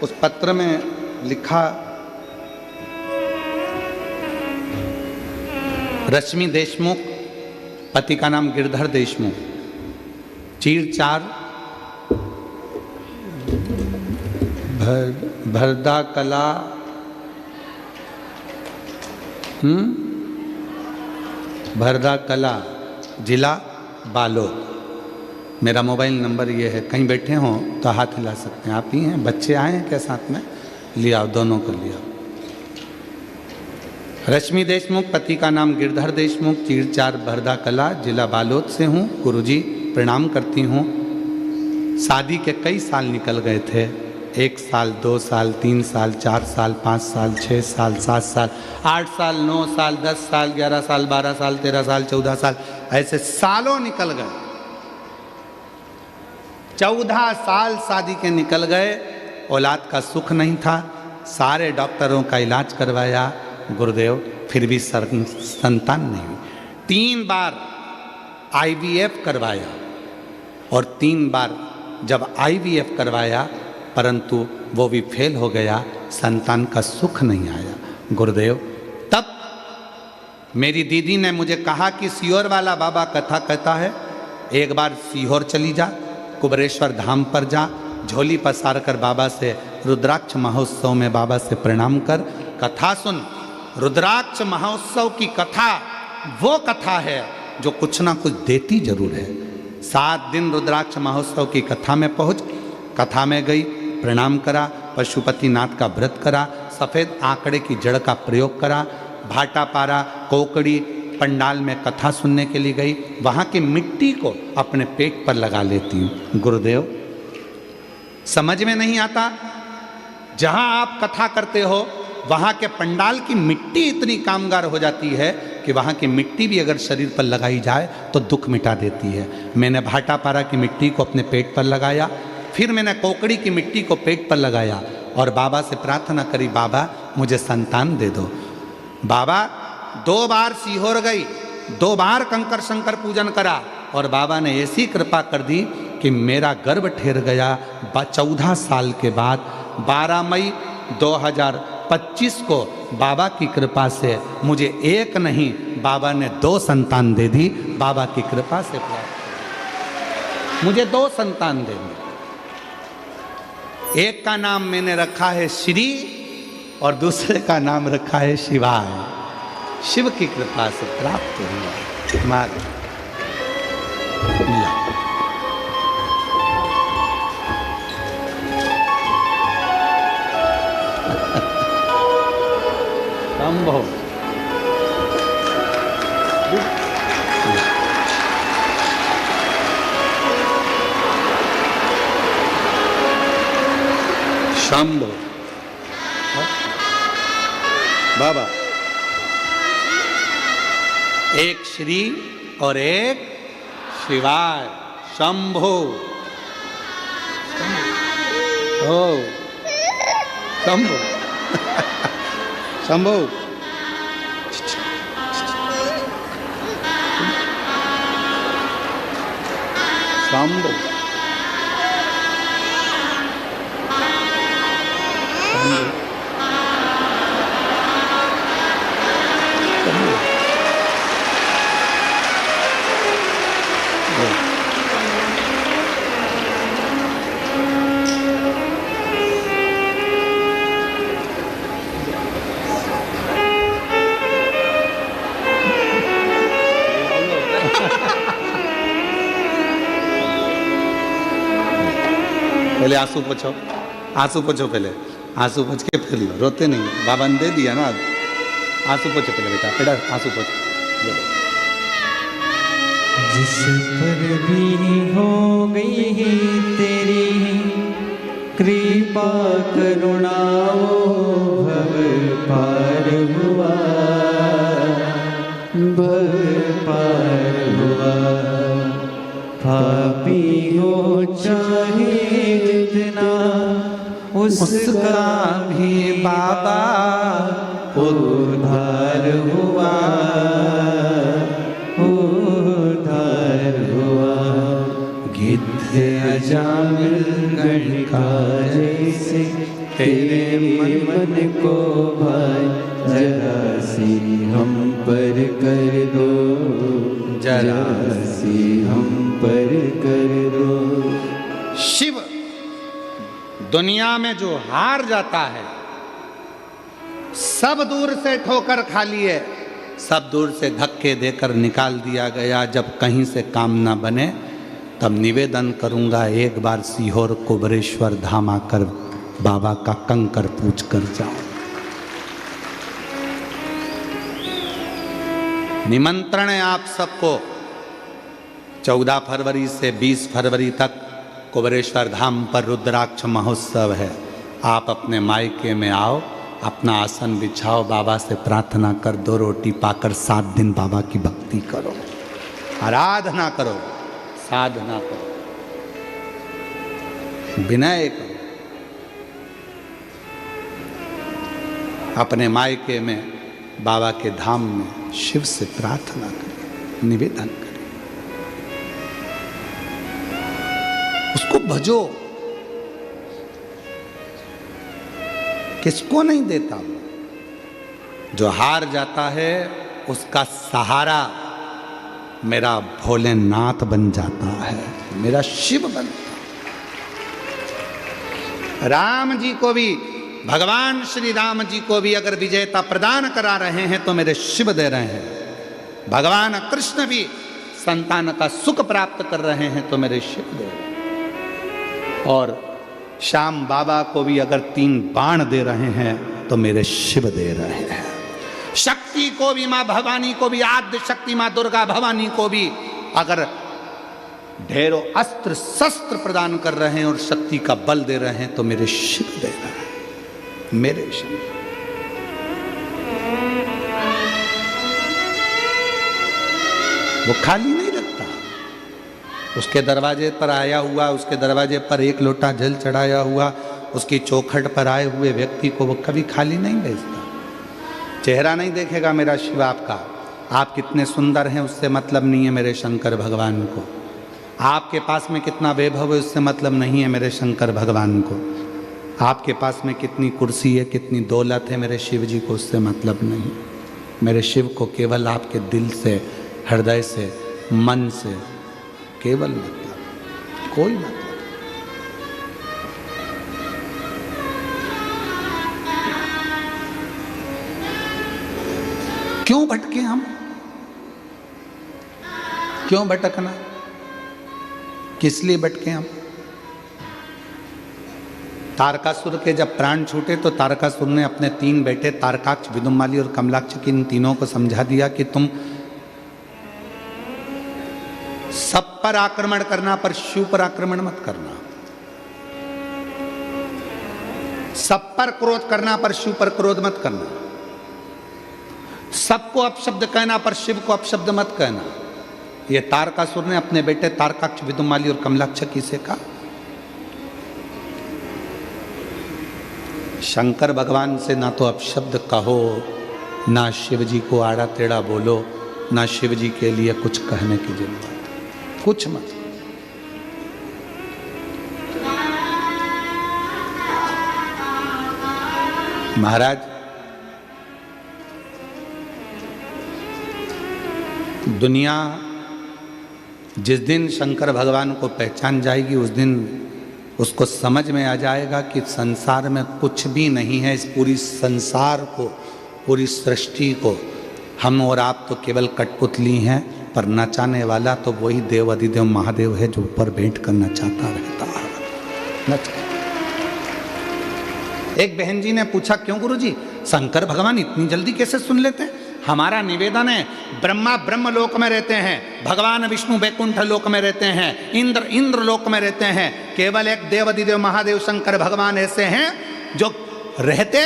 A: उस पत्र में लिखा, रश्मि देशमुख, पति का नाम गिरधर देशमुख, चीर 4, भरदा कला, भरदा कला, जिला बालोद। मेरा मोबाइल नंबर ये है, कहीं बैठे हों तो हाथ हिला सकते हैं। आप ही हैं, बच्चे आए हैं क्या साथ में? लिया, दोनों को लिया। रश्मि देशमुख, पति का नाम गिरधर देशमुख, चीर 4, भरदा कला, जिला बालोद से हूँ। गुरुजी प्रणाम करती हूँ। शादी के कई साल निकल गए थे, 1 साल, 2 साल, 3 साल, 4 साल, 5 साल, 6 साल, 7 साल, 8 साल, 9 साल, 10 साल, 11 साल, 12 साल, 13 साल, 14 साल, ऐसे सालों निकल गए। 14 साल शादी के निकल गए, औलाद का सुख नहीं था। सारे डॉक्टरों का इलाज करवाया गुरुदेव, फिर भी संतान नहीं हुई। 3 बार IVF करवाया, और 3 बार जब IVF करवाया परंतु वो भी फेल हो गया, संतान का सुख नहीं आया गुरुदेव। तब मेरी दीदी ने मुझे कहा कि सीहोर वाला बाबा कथा कहता है, एक बार सीहोर चली जा, कुबरेश्वर धाम पर जा, झोली पसार कर बाबा से रुद्राक्ष महोत्सव में बाबा से प्रणाम कर, कथा सुन। रुद्राक्ष महोत्सव की कथा वो कथा है जो कुछ ना कुछ देती जरूर है। 7 दिन रुद्राक्ष महोत्सव की कथा में पहुंच, कथा में गई, प्रणाम करा, पशुपतिनाथ का व्रत करा, सफ़ेद आंकड़े की जड़ का प्रयोग करा, भाटा पारा, कोकड़ी, पंडाल में कथा सुनने के लिए गई। वहाँ की मिट्टी को अपने पेट पर लगा लेती हूँ गुरुदेव। समझ में नहीं आता, जहाँ आप कथा करते हो वहाँ के पंडाल की मिट्टी इतनी कामगार हो जाती है कि वहाँ की मिट्टी भी अगर शरीर पर लगाई जाए तो दुख मिटा देती है। मैंने भाटा पारा की मिट्टी को अपने पेट पर लगाया, फिर मैंने कोकड़ी की मिट्टी को पेट पर लगाया और बाबा से प्रार्थना करी, बाबा मुझे संतान दे दो। बाबा 2 बार सीहोर गई, 2 बार कंकर शंकर पूजन करा, और बाबा ने ऐसी कृपा कर दी कि मेरा गर्भ ठहर गया। 14 साल के बाद 12 मई 2025 को बाबा की कृपा से मुझे एक नहीं, बाबा ने 2 संतान दे दी। बाबा की कृपा से प्राप्त मुझे 2 संतान दे दी। एक का नाम मैंने रखा है श्री और दूसरे का नाम रखा है शिवाय। शिव की कृपा से प्राप्त हुआ। शंभो शंभो बाबा, एक श्री और एक शिवाय। शंभो ओ शंभो शंभो शंभो पहले आंसू पोछो, आंसू पोछो, पहले आंसू पोछ के फिर लो, रोते नहीं। बाबा ने दे दिया ना, आंसू पोछो पहले बेटा, बेटा आंसू पोछो।
B: जिस पर भी हो गई तेरी कृपा करुणा, भव पार हुआ, भव पार हुआ। पापी हो चाहे जितना, उसका भी बाबा उद्धार हुआ, उद्धार हुआ। गिद्ध अजामिल गण का जैसे तेरे मन को भाई जरा सी हम पर कर दो, जरा सी हम पर कर दो।
A: शिव दुनिया में जो हार जाता है, सब दूर से ठोकर खा लिए, सब दूर से धक्के देकर निकाल दिया गया। जब कहीं से काम ना बने तब निवेदन करूंगा, एक बार सीहोर कुबरेश्वर धाम आकर बाबा का कंकर पूछ कर जाओ। निमंत्रण है आप सबको। 14 फरवरी से 20 फरवरी तक कुबरेश्वर धाम पर रुद्राक्ष महोत्सव है। आप अपने मायके में आओ, अपना आसन बिछाओ, बाबा से प्रार्थना कर 2 रोटी पाकर 7 दिन बाबा की भक्ति करो, आराधना करो, साधना करो, विनय करो। अपने मायके में बाबा के धाम में शिव से प्रार्थना करें, निवेदन करें, उसको भजो। किसको नहीं देता वो? जो हार जाता है उसका सहारा मेरा भोलेनाथ बन जाता है, मेरा शिव बनता है। राम जी को भी, भगवान श्री राम जी को भी अगर विजेता प्रदान करा रहे हैं तो मेरे शिव दे रहे हैं। भगवान कृष्ण भी संतान का सुख प्राप्त कर रहे हैं तो मेरे शिव दे रहे हैं। और श्याम बाबा को भी अगर 3 बाण दे रहे हैं तो मेरे शिव दे रहे हैं। शक्ति को भी, माँ भवानी को भी, आद्य शक्ति माँ दुर्गा भवानी को भी अगर ढेरों अस्त्र शस्त्र प्रदान कर रहे हैं और शक्ति का बल दे रहे हैं तो मेरे शिव दे रहे हैं, मेरे शिव। वो खाली नहीं रखता। उसके दरवाजे पर आया हुआ, उसके दरवाजे पर 1 लोटा जल चढ़ाया हुआ, उसकी चौखट पर आए हुए व्यक्ति को वो कभी खाली नहीं भेजता। चेहरा नहीं देखेगा मेरा शिव आपका, आप कितने सुंदर हैं उससे मतलब नहीं है मेरे शंकर भगवान को। आपके पास में कितना वैभव है उससे मतलब नहीं है मेरे शंकर भगवान को। आपके पास में कितनी कुर्सी है, कितनी दौलत है, मेरे शिव जी को उससे मतलब नहीं। मेरे शिव को केवल आपके दिल से, हृदय से, मन से केवल मतलब, कोई मतलब। क्यों भटके हम? क्यों भटकना? किस लिए भटके हम? तारकासुर के जब प्राण छूटे तो तारकासुर ने अपने 3 बेटे तारकाक्ष, विदुमाली और कमलाक्ष की इन तीनों को समझा दिया कि तुम सब पर आक्रमण करना पर शिव पर आक्रमण मत करना, सब पर क्रोध करना पर शिव पर क्रोध मत करना, सबको अपशब्द कहना पर शिव को अपशब्द मत कहना। ये तारकासुर ने अपने बेटे तारकाक्ष, विदुमाली और कमलाक्ष की से कहा। शंकर भगवान से ना तो अपशब्द कहो, ना शिव जी को आड़ा टेढ़ा बोलो, ना शिव जी के लिए कुछ कहने की जरूरत, कुछ मत। महाराज, दुनिया जिस दिन शंकर भगवान को पहचान जाएगी उस दिन उसको समझ में आ जाएगा कि संसार में कुछ भी नहीं है। इस पूरी संसार को, पूरी सृष्टि को हम और आप तो केवल कठपुतली हैं, पर नचाने वाला तो वही देव अधिदेव महादेव है जो ऊपर बैठ कर नचाता रहता है। एक बहन जी ने पूछा, क्यों गुरुजी शंकर भगवान इतनी जल्दी कैसे सुन लेते हैं? हमारा निवेदन है, ब्रह्मा ब्रह्म लोक में रहते हैं, भगवान विष्णु वैकुंठ लोक में रहते हैं, इंद्र इंद्र लोक में रहते हैं। केवल एक देव अधिदेव महादेव शंकर भगवान ऐसे हैं जो रहते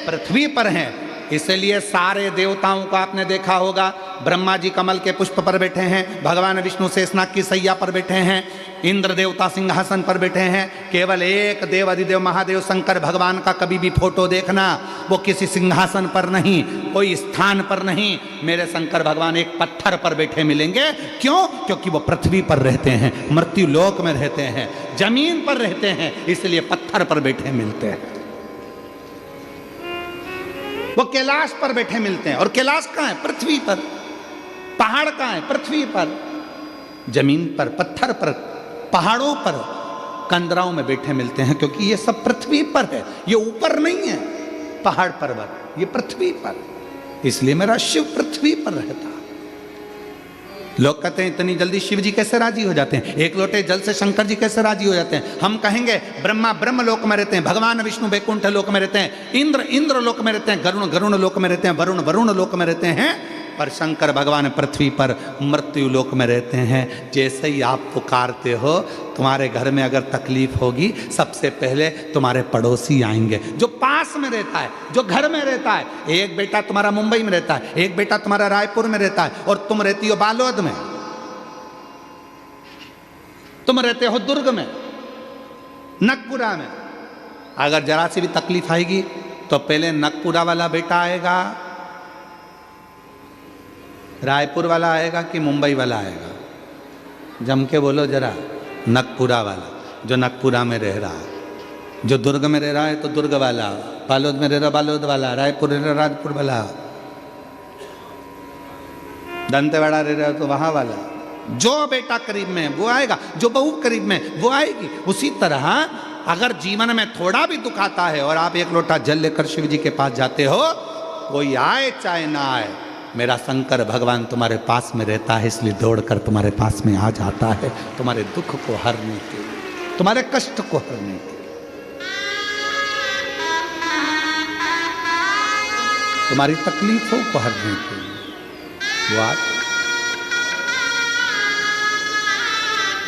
A: पृथ्वी पर हैं, इसलिए सारे देवताओं को आपने देखा होगा, ब्रह्मा जी कमल के पुष्प पर बैठे हैं, भगवान विष्णु शेषनाग की सैया पर बैठे हैं, इंद्र देवता सिंहासन पर बैठे हैं। केवल एक देव अधिदेव महादेव शंकर भगवान का कभी भी फोटो देखना, वो किसी सिंहासन पर नहीं, कोई स्थान पर नहीं, मेरे शंकर भगवान एक पत्थर पर बैठे मिलेंगे। क्यों? क्योंकि वो पृथ्वी पर रहते हैं, मृत्यु लोक में रहते हैं, जमीन पर रहते हैं, इसलिए पत्थर पर बैठे मिलते हैं। वो कैलाश पर बैठे मिलते हैं, और कैलाश कहाँ है? पृथ्वी पर। पहाड़ कहाँ है? पृथ्वी पर। जमीन पर, पत्थर पर, पहाड़ों पर, कंदराओं में बैठे मिलते हैं, क्योंकि ये सब पृथ्वी पर है, ये ऊपर नहीं है पहाड़ पर्वत, ये पृथ्वी पर। इसलिए मेरा शिव पृथ्वी पर रहता। लोग कहते हैं इतनी जल्दी शिव जी कैसे राजी हो जाते हैं, एक लोटे जल से शंकर जी कैसे राजी हो जाते हैं। हम कहेंगे ब्रह्मा ब्रह्म लोक में रहते हैं, भगवान विष्णु वैकुंठ लोक में रहते हैं, इंद्र इंद्र लोक में रहते हैं, गरुण गरुण लोक में रहते हैं, वरुण वरुण लोक में रहते हैं, पर शंकर भगवान पृथ्वी पर मृत्यु लोक में रहते हैं। जैसे ही आप पुकारते हो, तुम्हारे घर में अगर तकलीफ होगी, सबसे पहले तुम्हारे पड़ोसी आएंगे, जो पास में रहता है, जो घर में रहता है। एक बेटा तुम्हारा मुंबई में रहता है, एक बेटा तुम्हारा रायपुर में रहता है, और तुम रहती हो बालोद में, तुम रहते हो दुर्ग में, नगपुरा में। अगर जरा सी भी तकलीफ आएगी तो पहले नगपुरा वाला बेटा आएगा, रायपुर वाला आएगा कि मुंबई वाला आएगा? जम के बोलो जरा। नगपुरा वाला, जो नगपुरा में रह रहा है। जो दुर्ग में रह रहा है तो दुर्ग वाला, बालोद में रह रहा बालोद वाला, रायपुर रह रहा रायपुर वाला, दंतेवाड़ा रह रहा तो वहां वाला। जो बेटा करीब में वो आएगा, जो बहू करीब में वो आएगी। उसी तरह अगर जीवन में थोड़ा भी दुख आता है और आप एक लोटा जल लेकर शिव जी के पास जाते हो, कोई आए चाहे ना आए, मेरा शंकर भगवान तुम्हारे पास में रहता है, इसलिए दौड़कर तुम्हारे पास में आ जाता है, तुम्हारे दुख को हरने के लिए, तुम्हारे कष्ट को हरने के लिए, तुम्हारी तकलीफों को हरने के लिए वो आते।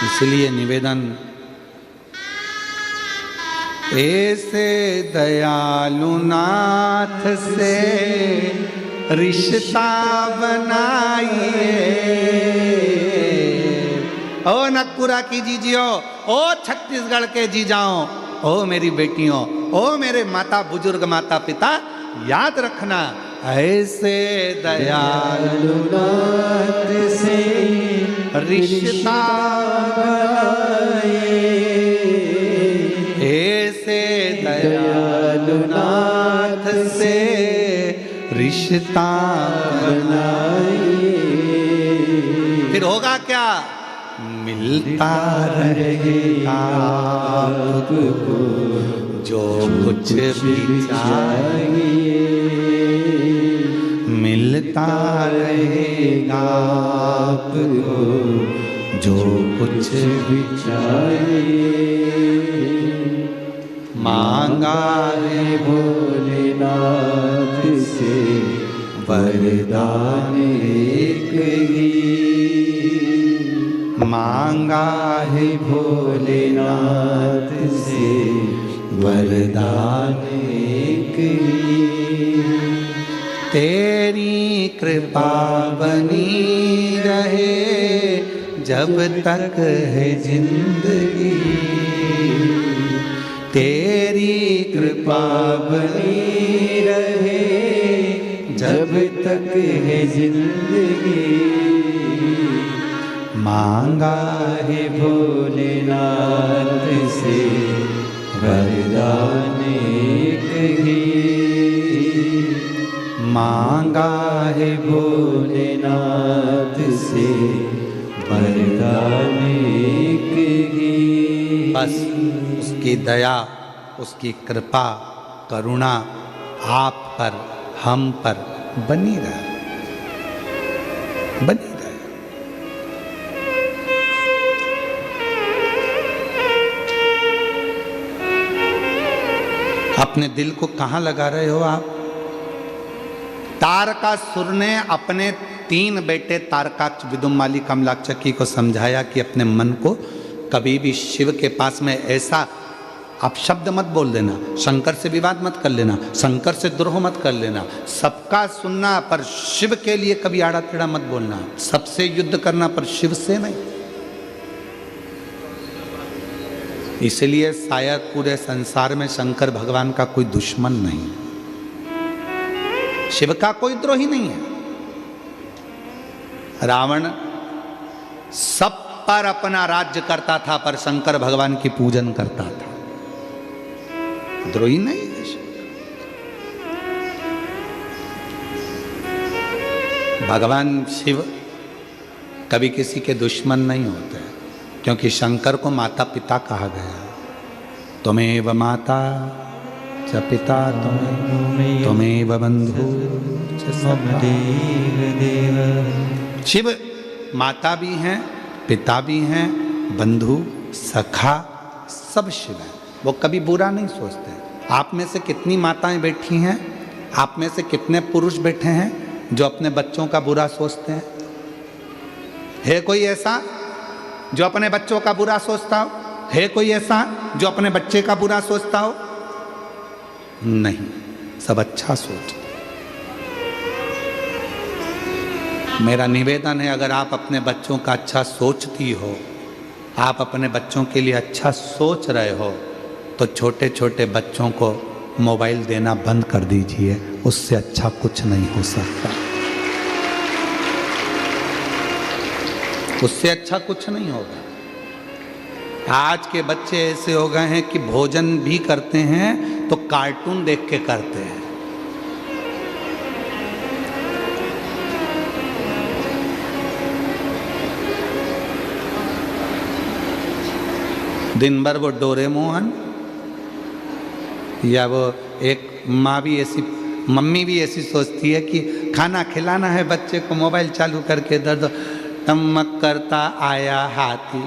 A: इसलिए निवेदन, ऐसे दयालु नाथ से रिश्ता बनाइए। ओ नगपुरा की जीजियो, ओ छत्तीसगढ़ के जीजाओं, ओ मेरी बेटियों, ओ मेरे माता बुजुर्ग माता पिता, याद रखना, ऐसे दयालु नाथ से रिश्ता बनाइए, ऐसे दयालु नाथ से रिश्ता बनाइए। फिर होगा क्या? मिलता रहेगा आपको जो कुछ भी चाहिए, मिलता रहेगा आपको जो कुछ भी चाहिए। मांगा है भोलेनाथ से वरदान एक ही, मांगा है भोलेनाथ से वरदान एक ही। तेरी कृपा बनी रहे जब तक है जिंदगी, तेरी कृपा बनी रहे जब तक है जिंदगी। मांगा है भोलेनाथ से वरदान एक ही, मांगा है भोलेनाथ से वरदान एक ही। बस उसकी दया, उसकी कृपा, करुणा आप पर, हम पर बनी रहे, बनी रहे। अपने दिल को कहाँ लगा रहे हो आप? तारकासुर ने अपने 3 बेटे तारकाक्ष, विदुमाली, कमलाक्षकी को समझाया कि अपने मन को कभी भी शिव के पास में ऐसा आप शब्द मत बोल देना, शंकर से विवाद मत कर लेना, शंकर से द्रोह मत कर लेना, सबका सुनना पर शिव के लिए कभी आड़ा टेढ़ा मत बोलना, सबसे युद्ध करना पर शिव से नहीं। इसलिए शायद पूरे संसार में शंकर भगवान का कोई दुश्मन नहीं, शिव का कोई द्रोही नहीं है। रावण सब पर अपना राज्य करता था पर शंकर भगवान की पूजन करता था, द्रोही नहीं है। भगवान शिव कभी किसी के दुश्मन नहीं होते, क्योंकि शंकर को माता पिता कहा गया। त्वमेव माता च पिता त्वमेव बंधु देव। शिव माता भी हैं, पिता भी हैं, बंधु सखा सब शिव है। वो कभी बुरा नहीं सोचते। आप में से कितनी माताएं बैठी हैं, आप में से कितने पुरुष बैठे हैं जो अपने बच्चों का बुरा सोचते हैं? है कोई ऐसा जो अपने बच्चों का बुरा सोचता हो? है कोई ऐसा जो अपने बच्चे का बुरा सोचता हो? नहीं, सब अच्छा सोचते। मेरा निवेदन है, अगर आप अपने बच्चों का अच्छा सोचती हो, आप अपने बच्चों के लिए अच्छा सोच रहे हो, तो छोटे छोटे बच्चों को मोबाइल देना बंद कर दीजिए। उससे अच्छा कुछ नहीं हो सकता, उससे अच्छा कुछ नहीं होगा। आज के बच्चे ऐसे हो गए हैं कि भोजन भी करते हैं तो कार्टून देख के करते हैं। दिन भर वो डोरेमोन, या वो एक माँ भी ऐसी, मम्मी भी ऐसी सोचती है कि खाना खिलाना है बच्चे को, मोबाइल चालू करके दर्द टमक करता आया हाथी।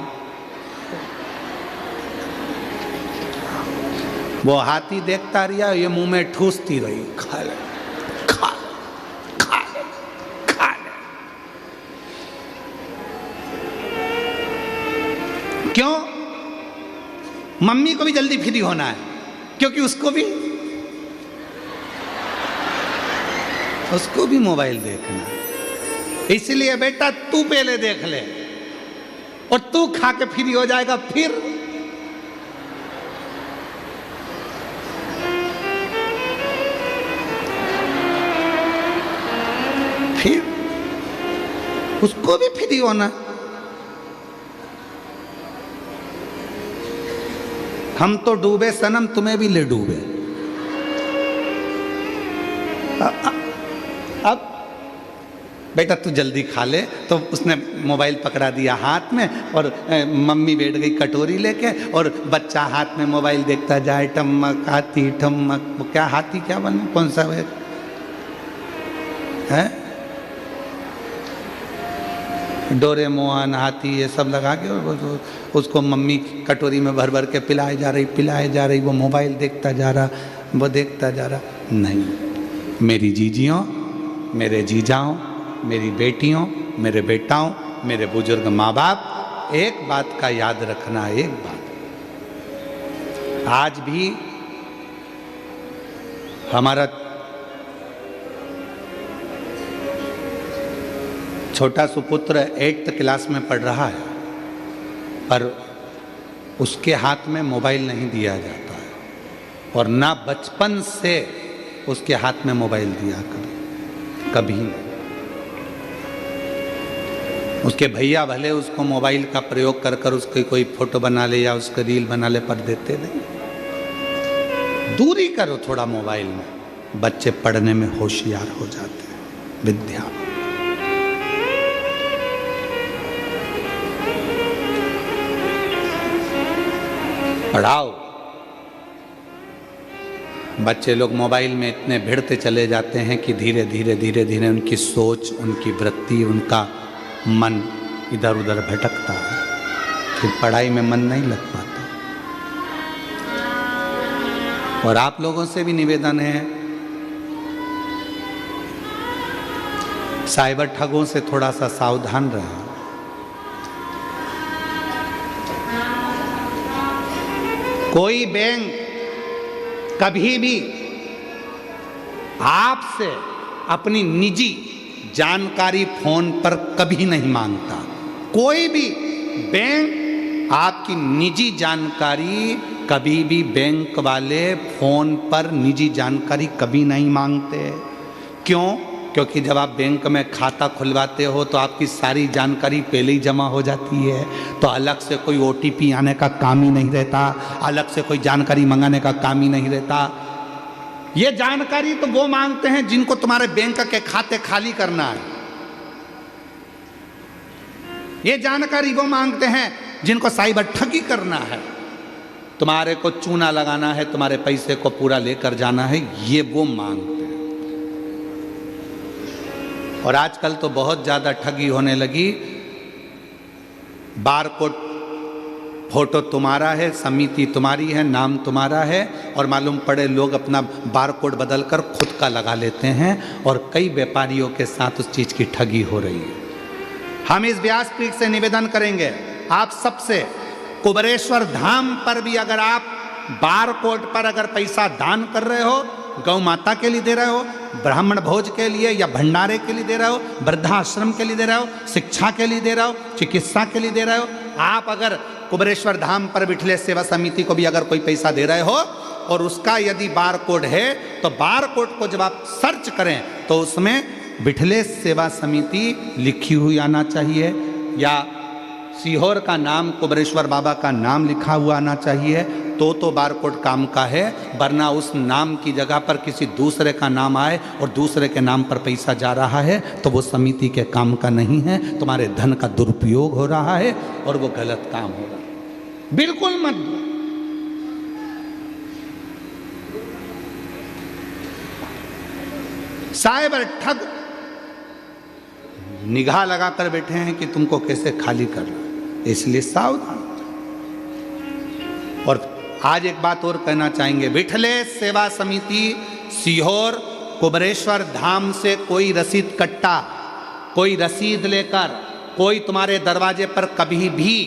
A: वो हाथी देखता रहा, ये मुंह में ठूसती रही, खा ले खा ले खा ले खा ले। क्यों? मम्मी को भी जल्दी फ्री होना है, क्योंकि उसको भी मोबाइल देखना है। इसलिए बेटा तू पहले देख ले और तू खा के फ्री हो जाएगा, फिर उसको भी फ्री होना। हम तो डूबे सनम, तुम्हें भी ले डूबे। अब बेटा तू जल्दी खा ले, तो उसने मोबाइल पकड़ा दिया हाथ में और मम्मी बैठ गई कटोरी लेके और बच्चा हाथ में मोबाइल देखता जाए। टमक हाथी ठमक, वो क्या हाथी क्या बने, कौन सा है? डोरेमोन हाथी ये सब लगा के उसको मम्मी कटोरी में भर भर के पिलाए जा रही, वो मोबाइल देखता जा रहा, वो देखता जा रहा। नहीं, मेरी जीजियों, मेरे जीजाओं, मेरी बेटियों, मेरे बेटाओं, मेरे बुजुर्ग माँ बाप, एक बात का याद रखना, एक बात, आज भी हमारा छोटा सुपुत्र 8th क्लास में पढ़ रहा है, पर उसके हाथ में मोबाइल नहीं दिया जाता है, और ना बचपन से उसके हाथ में मोबाइल दिया कभी नहीं। उसके भैया भले उसको मोबाइल का प्रयोग कर कर उसकी कोई फोटो बना ले या उसके रील बना ले, पर देते नहीं। दूरी करो थोड़ा मोबाइल में, बच्चे पढ़ने में होशियार हो जाते हैं। विद्या पढ़ाओ। बच्चे लोग मोबाइल में इतने भिड़ते चले जाते हैं कि धीरे धीरे उनकी सोच, उनकी वृत्ति, उनका मन इधर उधर भटकता है, फिर पढ़ाई में मन नहीं लग पाता। और आप लोगों से भी निवेदन है, साइबर ठगों से थोड़ा सा सावधान रहें। कोई बैंक कभी भी आपसे अपनी निजी जानकारी फोन पर कभी नहीं मांगता। कोई भी बैंक आपकी निजी जानकारी कभी भी बैंक वाले फोन पर निजी जानकारी कभी नहीं मांगते। क्यों? क्योंकि जब आप बैंक में खाता खुलवाते हो तो आपकी सारी जानकारी पहले ही जमा हो जाती है, तो अलग से कोई OTP आने का काम ही नहीं रहता, अलग से कोई जानकारी मंगाने का काम ही नहीं रहता। ये जानकारी तो वो मांगते हैं जिनको तुम्हारे बैंक के खाते खाली करना है। ये जानकारी वो मांगते हैं जिनको साइबर ठगी करना है, तुम्हारे को चूना लगाना है, तुम्हारे पैसे को पूरा लेकर जाना है, ये वो मांगते हैं। और आजकल तो बहुत ज़्यादा ठगी होने लगी। बारकोड फोटो तुम्हारा है, समिति तुम्हारी है, नाम तुम्हारा है, और मालूम पड़े लोग अपना बारकोड बदलकर खुद का लगा लेते हैं, और कई व्यापारियों के साथ उस चीज़ की ठगी हो रही है। हम इस व्यासपीठ से निवेदन करेंगे आप सबसे, कुबेरेश्वर धाम पर भी अगर आप बारकोड पर अगर पैसा दान कर रहे हो, गौ माता के लिए दे रहे हो, ब्राह्मण भोज के लिए या भंडारे के लिए दे रहे हो, वृद्धाश्रम के लिए दे रहे हो, शिक्षा के लिए दे रहे हो, चिकित्सा के लिए दे रहे हो, आप अगर कुबेरेश्वर धाम पर बिठले सेवा समिति को भी अगर कोई पैसा दे रहे हो और उसका यदि बारकोड है, तो बारकोड को जब आप सर्च करें तो उसमें बिठले सेवा समिति लिखी हुई आना चाहिए, या सीहोर का नाम, कुबेरेश्वर बाबा का नाम लिखा हुआ आना चाहिए, तो बारकोड काम का है। वरना उस नाम की जगह पर किसी दूसरे का नाम आए और दूसरे के नाम पर पैसा जा रहा है तो वो समिति के काम का नहीं है, तुम्हारे धन का दुरुपयोग हो रहा है और वो गलत काम हो रहा है। बिल्कुल मत दो। साइबर ठग निगाह लगाकर बैठे हैं कि तुमको कैसे खाली करना, इसलिए सावधान। और आज एक बात और कहना चाहेंगे, बिठले सेवा समिति सीहोर कुबेरेश्वर धाम से कोई रसीद कट्टा, कोई रसीद लेकर कोई तुम्हारे दरवाजे पर कभी भी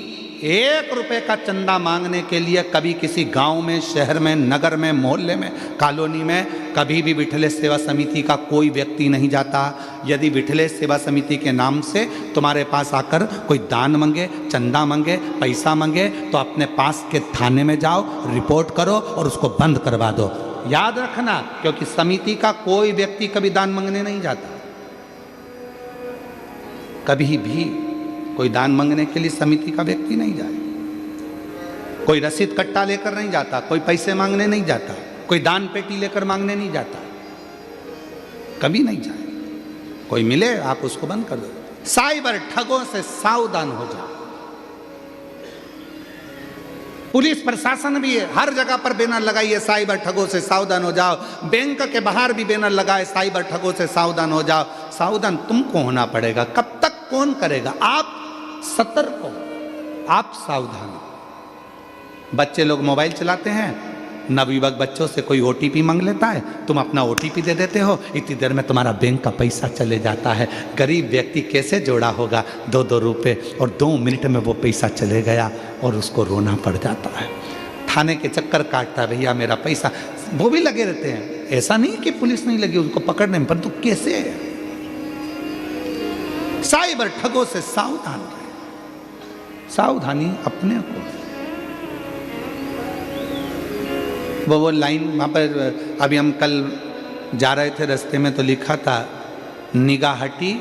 A: 1 रुपए का चंदा मांगने के लिए कभी किसी गांव में, शहर में, नगर में, मोहल्ले में, कॉलोनी में कभी भी बिठले सेवा समिति का कोई व्यक्ति नहीं जाता। यदि बिठले सेवा समिति के नाम से तुम्हारे पास आकर कोई दान मांगे, चंदा मांगे, पैसा मांगे, तो अपने पास के थाने में जाओ, रिपोर्ट करो और उसको बंद करवा दो। याद रखना, क्योंकि समिति का कोई व्यक्ति कभी दान मांगने नहीं जाता। कभी भी कोई दान मांगने के लिए समिति का व्यक्ति नहीं जाए, कोई रसीद कट्टा लेकर नहीं जाता, कोई पैसे मांगने नहीं जाता, कोई दान पेटी लेकर मांगने नहीं जाता, कभी नहीं जाए। कोई मिले आप उसको बंद कर दो। साइबर ठगों से सावधान हो जाओ। पुलिस प्रशासन भी है, हर जगह पर बैनर लगाइए, साइबर ठगों से सावधान हो जाओ। बैंक के बाहर भी बैनर लगाए, साइबर ठगों से सावधान हो जाओ। सावधान तुमको होना पड़ेगा, कब तक कौन करेगा? आप सतर्क हो, आप सावधान हो। बच्चे लोग मोबाइल चलाते हैं, नवयुवक बच्चों से कोई OTP मांग लेता है, तुम अपना OTP दे देते हो, इतनी देर में तुम्हारा बैंक का पैसा चले जाता है। गरीब व्यक्ति कैसे जोड़ा होगा 2-2 रुपए, और 2 मिनट में वो पैसा चले गया और उसको रोना पड़ जाता है, थाने के चक्कर काटता है, भैया मेरा पैसा। वो भी लगे रहते हैं, ऐसा नहीं कि पुलिस नहीं लगी उनको पकड़ने में, परंतु कैसे? साइबर ठगों से सावधान रहे, सावधानी अपने को। वो लाइन वहाँ पर अभी हम कल जा रहे थे, रास्ते में तो लिखा था निगाह हटी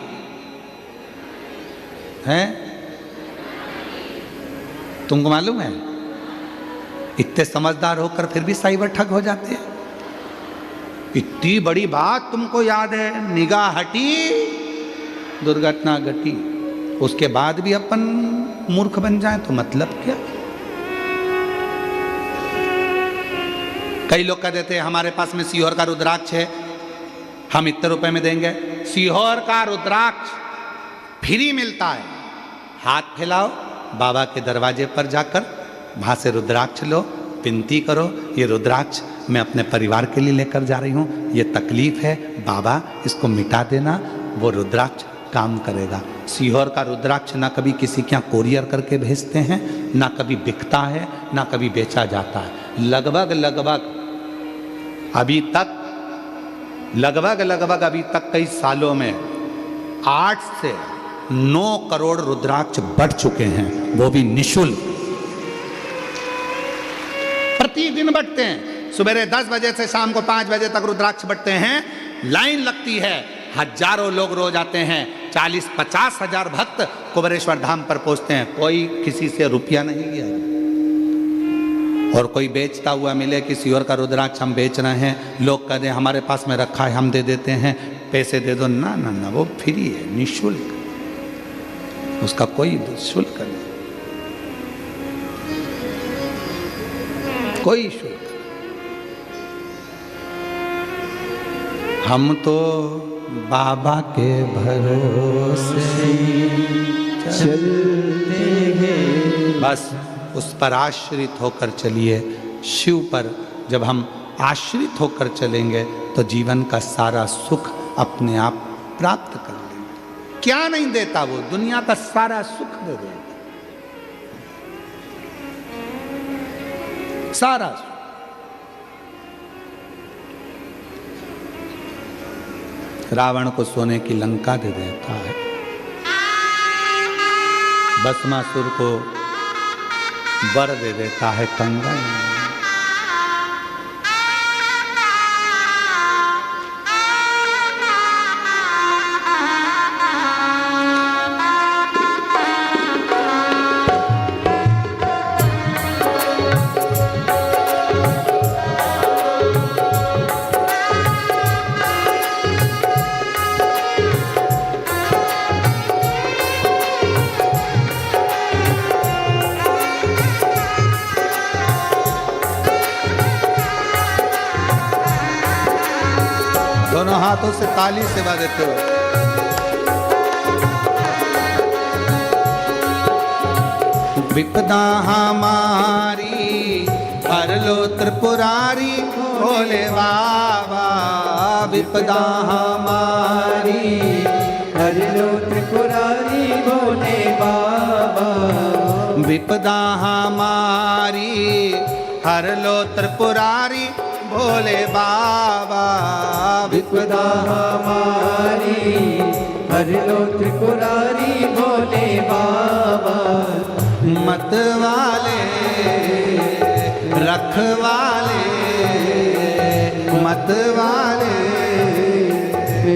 A: है। तुमको मालूम है, इतने समझदार होकर फिर भी साइबर ठग हो जाते हैं। इतनी बड़ी बात तुमको याद है, निगाह हटी दुर्घटना घटी, उसके बाद भी अपन मूर्ख बन जाए तो मतलब क्या? कई लोग कह देते हैं हमारे पास में सीहोर का रुद्राक्ष है, हम इतने रुपए में देंगे। सीहोर का रुद्राक्ष फ्री मिलता है। हाथ फैलाओ, बाबा के दरवाजे पर जाकर वहाँ से रुद्राक्ष लो, विनती करो, ये रुद्राक्ष मैं अपने परिवार के लिए लेकर जा रही हूँ, ये तकलीफ है, बाबा इसको मिटा देना। वो रुद्राक्ष काम करेगा। सीहोर का रुद्राक्ष ना कभी किसी के यहाँ कोरियर करके भेजते हैं, ना कभी बिकता है, ना कभी बेचा जाता है। लगभग अभी तक कई सालों में 8 से 9 करोड़ रुद्राक्ष बढ़ चुके हैं, वो भी निःशुल्क। प्रतिदिन बढ़ते हैं। सुबह 10 बजे से शाम को 5 बजे तक रुद्राक्ष बढ़ते हैं। लाइन लगती है, हजारों लोग रोज आते हैं। 40-50 हजार भक्त कुबेरेश्वर धाम पर पहुंचते हैं। कोई किसी से रुपया नहीं लिया, और कोई बेचता हुआ मिले किसी और का रुद्राक्ष हम बेच रहे हैं, लोग कहते हैं हमारे पास में रखा है हम दे देते हैं, पैसे दे दो। ना ना ना, वो फ्री है, निःशुल्क, उसका कोई शुल्क नहीं, कोई शुल्क। हम तो बाबा के भरोसे
B: चलते हैं,
A: बस उस पर आश्रित होकर चलिए। शिव पर जब हम आश्रित होकर चलेंगे तो जीवन का सारा सुख अपने आप प्राप्त कर लेंगे। क्या नहीं देता वो, दुनिया का सारा सुख दे देता, सारा सुख। रावण को सोने की लंका दे देता है, भस्मासुर को वर दे देता है कंगन। दोनों हाथों से ताली सेवा देते हो। विपदा हमारी हर लो त्रिपुरारी भोले बाबा, विपदा हमारी
B: हर लो त्रिपुरारी भोले बाबा,
A: विपदा हमारी हर लो त्रिपुरारी भोले बाबा,
B: विपदा हमारी हर लो त्रिपुरारी भोले बाबा।
A: मत वाले रखवाले, मत वाले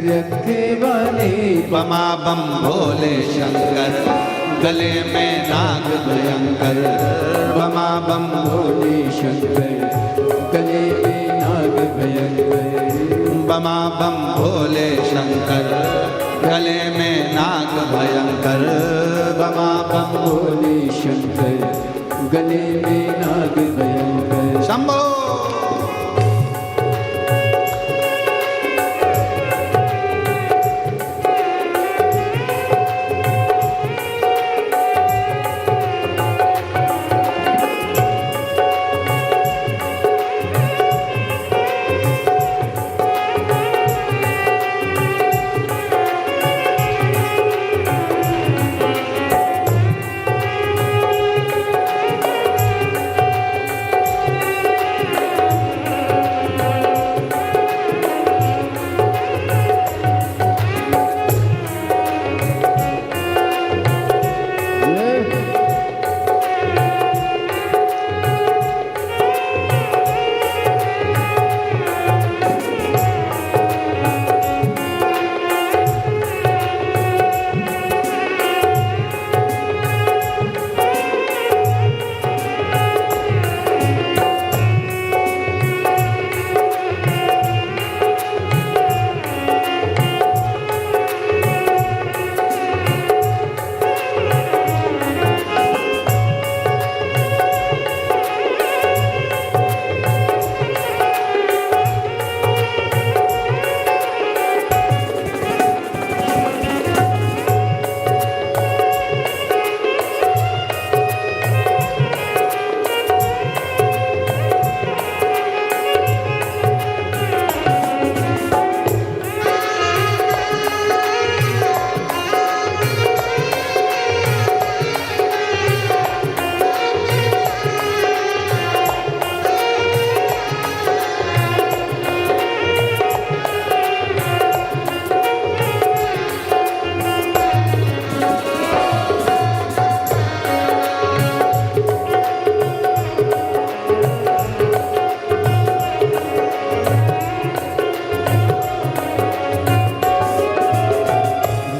B: रखवाले,
A: बमा बम भोले शंकर, गले में नाग भयंकर, बमा बम
B: भोले शंकर, गले में नाग भयंकर,
A: बमा बम भोले शंकर, गले में नाग भयंकर, बमा बम
B: भोले शंकर, गले में नाग भयंकर।
A: शंभो।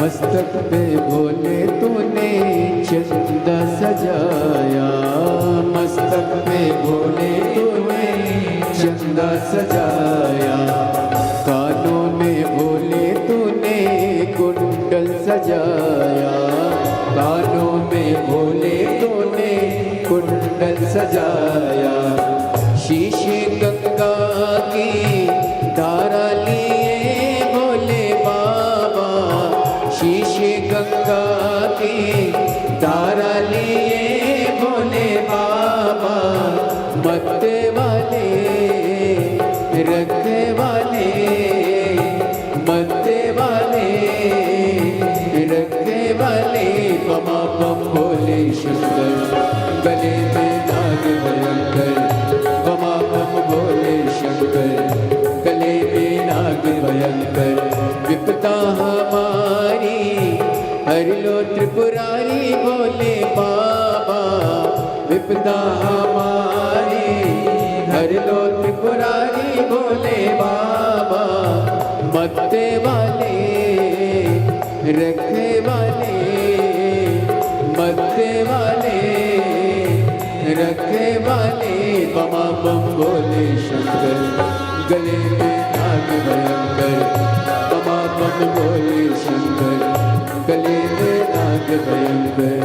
B: मस्तक पे भोले तूने चंदा सजाया, मस्तक पे भोले तूने चंदा सजाया, कानों में भोले तूने कुंडल सजाया, कानों में भोले तूने कुंडल सजाया, शीशे गंगा की धारा लिए भोले बाबा, शीशे गंगा की धारा लिए भोले बाबा, मत्ते वाले रखने वाले, मत्ते वाले रखने वाले, बमा बम भोले शंकर, गले में नाग भयंकर, बमा बम भोले शंकर, गले में नाग भयंकर, विपदा हमारी हर लो त्रिपुरारी भोले बाबा, विपदा हमारी हर लो त्रिपुरारी भोले बाबा, मत्ते वाले रखे वाले, मत्ते वाले रखे वाले, बमा बम भोले शंकर, गले में नाग भयंकर, बमा बम भोले शंकर, गले में नाग भयंकर।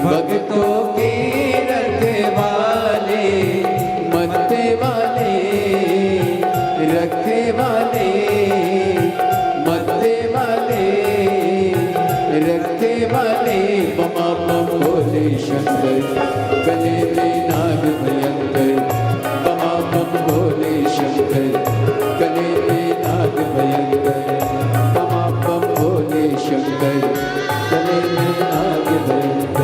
B: भक्तों के रखवाले, मत्ते वाले रखवाले, मत्ते वाले रखवाले, बमा बम भोले शंकर, गले में नाग भयंकर, बमा बम भोले शंकर, गले में नाग भयंकर, बमा बम भोले शंकर, गले में नाग भयंकर।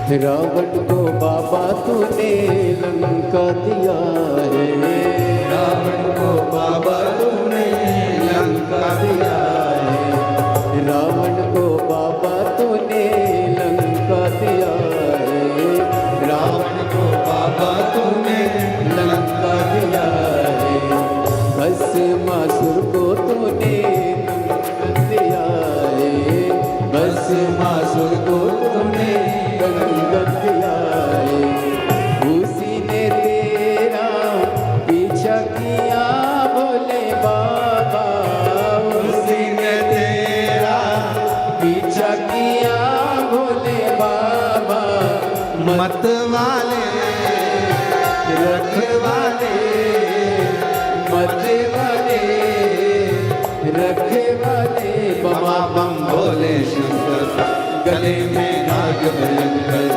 B: रावण को बाबा तूने लंका दिया है,
A: रावण को बाबा तूने लंका दिया है,
B: रावण को बाबा तूने लंका दिया है,
A: रावण को बाबा तूने
B: लंका दिया है, भस्मासुर को तूने दिया है, भस्मासुर को तूने गंगन दिया है, उसी ने तेरा पीछा किया भोले बाबा,
A: उसी ने तेरा
B: पीछा किया भोले बाबा,
A: मत वाले रखवाले,
B: मत वाले रखे वाले,
A: बमा बम भोले शंकर, गले में नाग भयंकर,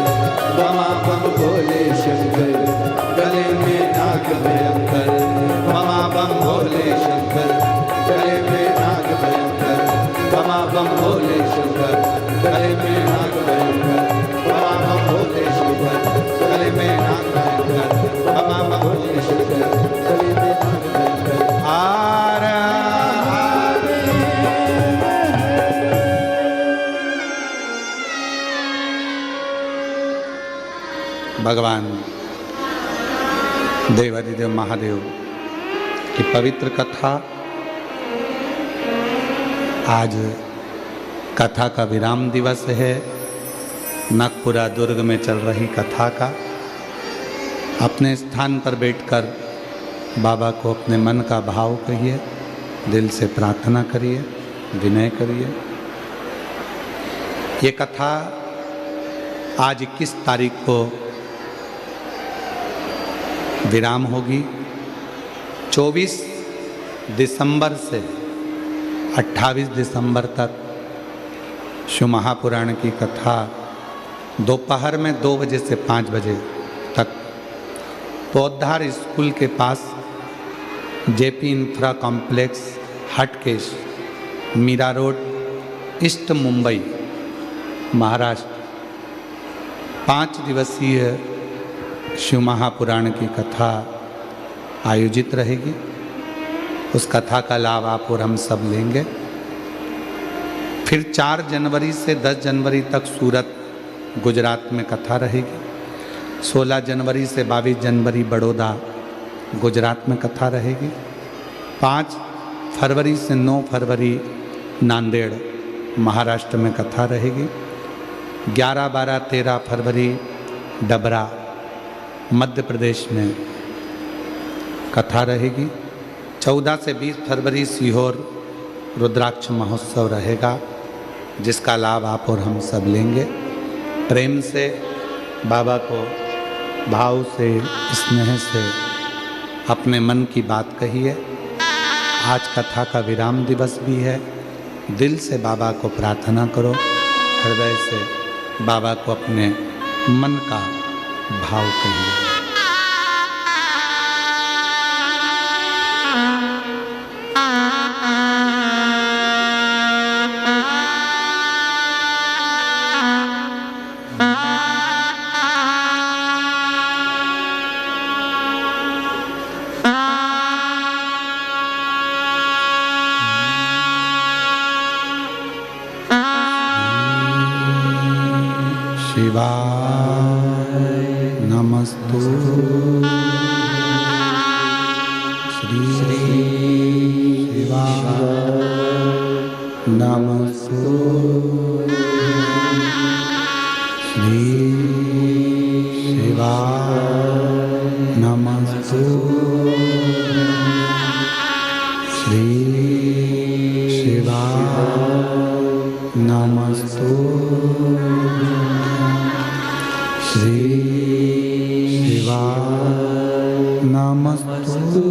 B: बमा बम भोले शंकर,
A: गले में नाग भयंकर, बमा बम भोले शंकर, गले में नाग भयंकर, बमा बम भोले शंकर, गले में नाग भयंकर, बमा बम भोले शंकर, गले में नाग भयंकर, बमा बम भोले शंकर,
B: गले में नाग भयंकर।
A: आरा भगवान देवादिदेव महादेव की पवित्र कथा। आज कथा का विराम दिवस है। नागपुरा दुर्ग में चल रही कथा का अपने स्थान पर बैठकर बाबा को अपने मन का भाव कहिए, दिल से प्रार्थना करिए, विनय करिए। ये कथा आज 21 तारीख को विराम होगी। 24 दिसंबर से 28 दिसंबर तक शिव महापुराण की कथा दोपहर में 2 बजे से 5 बजे तक पौधार स्कूल के पास JP infra complex Hatkesh Mira road east Mumbai Maharashtra 5 दिवसीय शिव महापुराण की कथा आयोजित रहेगी। उस कथा का लाभ आप और हम सब लेंगे। फिर 4 जनवरी से 10 जनवरी तक सूरत गुजरात में कथा रहेगी। 16 जनवरी से 22 जनवरी बड़ौदा गुजरात में कथा रहेगी। 5 फरवरी से 9 फरवरी नांदेड़ महाराष्ट्र में कथा रहेगी। 11, 12, 13 फरवरी डबरा मध्य प्रदेश में कथा रहेगी। 14 से 20 फरवरी सीहोर रुद्राक्ष महोत्सव रहेगा, जिसका लाभ आप और हम सब लेंगे। प्रेम से बाबा को भाव से स्नेह से अपने मन की बात कहिए। आज कथा का विराम दिवस भी है। दिल से बाबा को प्रार्थना करो, हृदय से बाबा को अपने मन का भाव कहिए। शिवाय नमस्तु श्री शिवाय नमस्तु श्री शिवाय नमस्तु श्री शिवाय नमस्तु श्री शिवाय नमस्तु।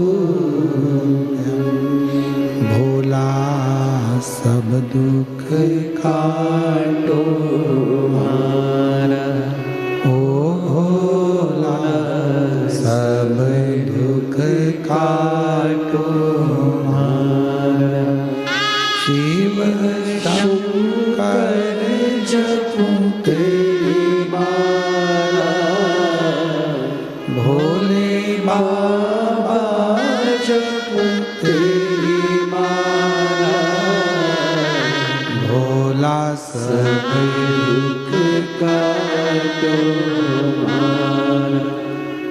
A: भोला सब दुख काटो मारा, ओ भोला सब दुख काटो मारा। शिव शंकर जपू तेरी बात,
B: सब दुख काटो हमारा,